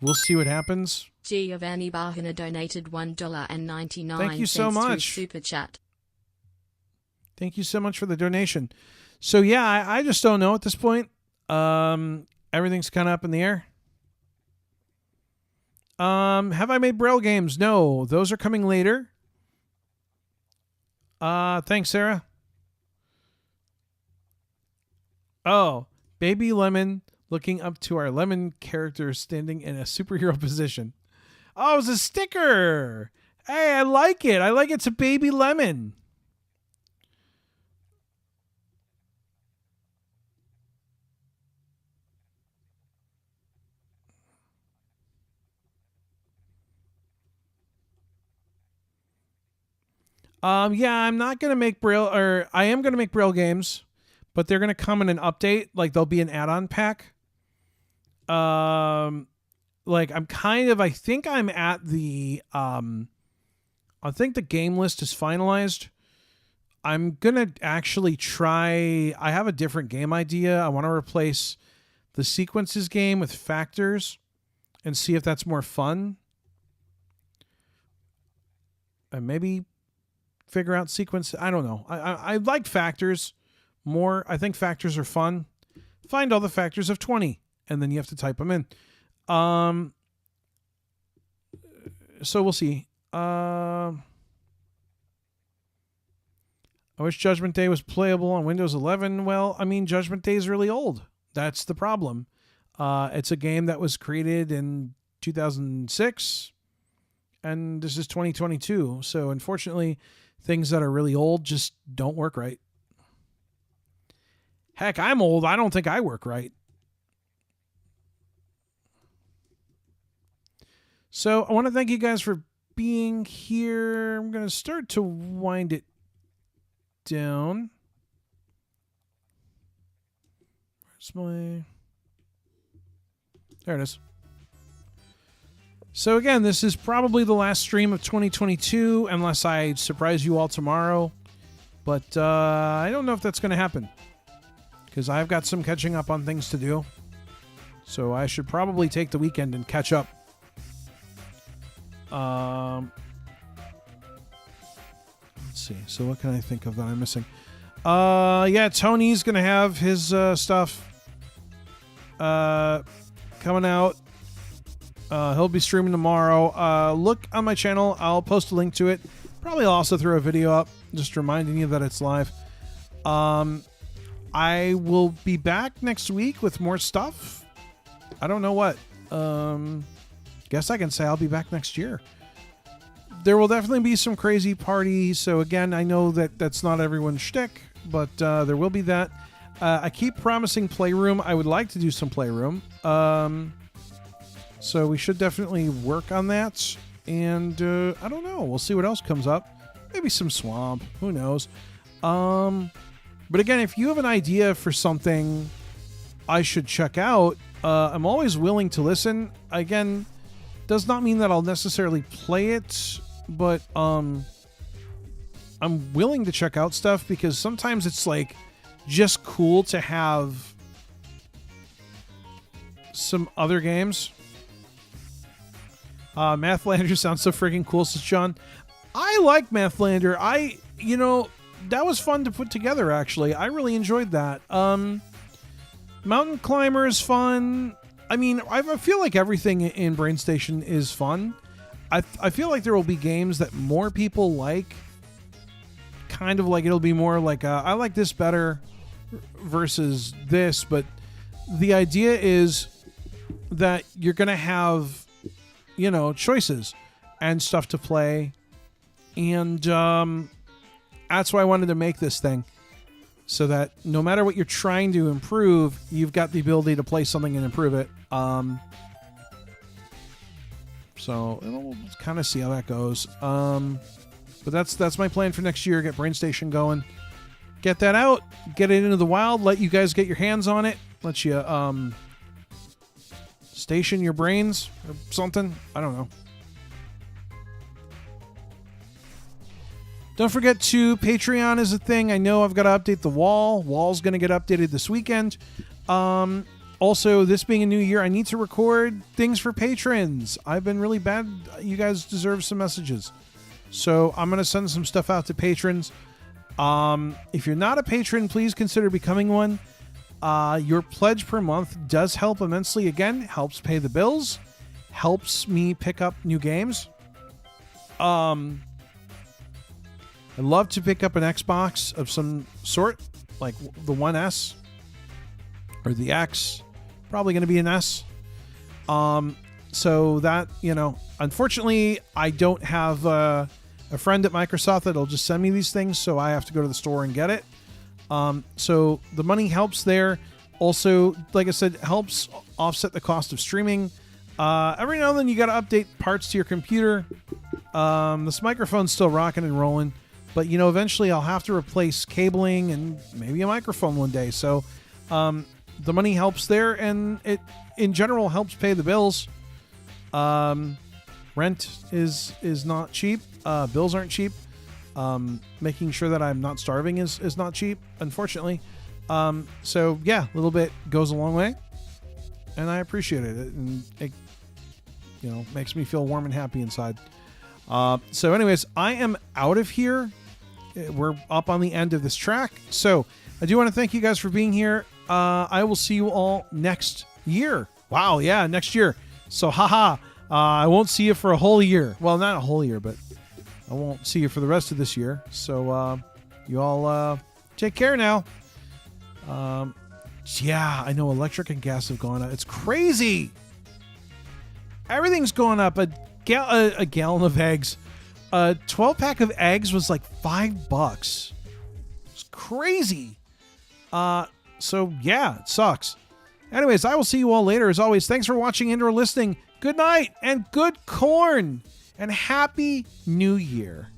We'll see what happens. Giovanni Bahana donated $1.99. Thank you so much. Through Super Chat. Thank you so much for the donation. So yeah, I just don't know at this point. Everything's kind of up in the air. Have I made Braille games? No, those are coming later. Thanks, Sarah. Oh, Baby Lemon looking up to our lemon character standing in a superhero position. Oh, it's a sticker. Hey, I like it. I like it's a Baby Lemon. Yeah, I'm not going to make Braille, or I am going to make Braille games, but they're going to come in an update. Like there'll be an add-on pack. Like I think I'm at the, I think the game list is finalized. I'm going to actually try, I have a different game idea. I want to replace the sequences game with factors and see if that's more fun. And maybe figure out sequence. I don't know. I like factors more. I think factors are fun. Find all the factors of 20 and then you have to type them in. So we'll see. I wish Judgment Day was playable on Windows 11. Well, I mean, Judgment Day is really old. That's the problem. It's a game that was created in 2006 and this is 2022. So unfortunately, things that are really old just don't work right. Heck, I'm old. I don't think I work right. So I want to thank you guys for being here. I'm going to start to wind it down. Where's my... There it is. So again, this is probably the last stream of 2022, unless I surprise you all tomorrow. But I don't know if that's going to happen, because I've got some catching up on things to do. So I should probably take the weekend and catch up. Let's see. So what can I think of that I'm missing? Yeah, Tony's going to have his stuff coming out. He'll be streaming tomorrow. Look on my channel. I'll post a link to it. Probably also throw a video up just reminding you that it's live. I will be back next week with more stuff. I don't know what. Guess I can say I'll be back next year. There will definitely be some crazy parties. So again, I know that that's not everyone's shtick, but there will be that. I keep promising Playroom. I would like to do some Playroom. So we should definitely work on that. And I don't know. We'll see what else comes up. Maybe some swamp. Who knows? But again, if you have an idea for something I should check out, I'm always willing to listen. Again, does not mean that I'll necessarily play it, but I'm willing to check out stuff because sometimes it's like just cool to have some other games. Mathlander sounds so freaking cool, says John. I like Mathlander. That was fun to put together, actually. I really enjoyed that. Mountain Climber is fun. I mean, I feel like everything in Brain Station is fun. I feel like there will be games that more people like. Kind of like it'll be more like, I like this better versus this. But the idea is that you're going to have, choices and stuff to play. And that's why I wanted to make this thing. So that no matter what you're trying to improve, you've got the ability to play something and improve it. So we'll kind of see how that goes. But that's my plan for next year. Get Brain Station going. Get that out. Get it into the wild. Let you guys get your hands on it. Let you station your brains or something. I don't know. Don't forget to Patreon is a thing. I know I've got to update the wall. Wall's going to get updated this weekend. Also, this being a new year, I need to record things for patrons. I've been really bad. You guys deserve some messages. So I'm going to send some stuff out to patrons. If you're not a patron, please consider becoming one. Your pledge per month does help immensely. Again, helps pay the bills. Helps me pick up new games. I'd love to pick up an Xbox of some sort, like the One S or the X. Probably going to be an S. So that, unfortunately, I don't have a friend at Microsoft that'll just send me these things, so I have to go to the store and get it. So the money helps there. Also, like I said, helps offset the cost of streaming. Every now and then you got to update parts to your computer. This microphone's still rocking and rolling. But, eventually I'll have to replace cabling and maybe a microphone one day. So the money helps there, and it, in general, helps pay the bills. Rent is not cheap. Bills aren't cheap. Making sure that I'm not starving is not cheap, unfortunately. So, yeah, a little bit goes a long way. And I appreciate it. And it, makes me feel warm and happy inside. So anyways, I am out of here. We're up on the end of this track. So I do want to thank you guys for being here. I will see you all next year. Wow. Yeah. Next year. So haha. I won't see you for a whole year. Well, not a whole year, but I won't see you for the rest of this year. So you all take care now. Yeah, I know electric and gas have gone up. It's crazy. Everything's going up. A gallon of eggs. A 12-pack of eggs was like $5. It's crazy. So yeah, it sucks. Anyways, I will see you all later. As always, thanks for watching and or listening. Good night and good corn and happy new year.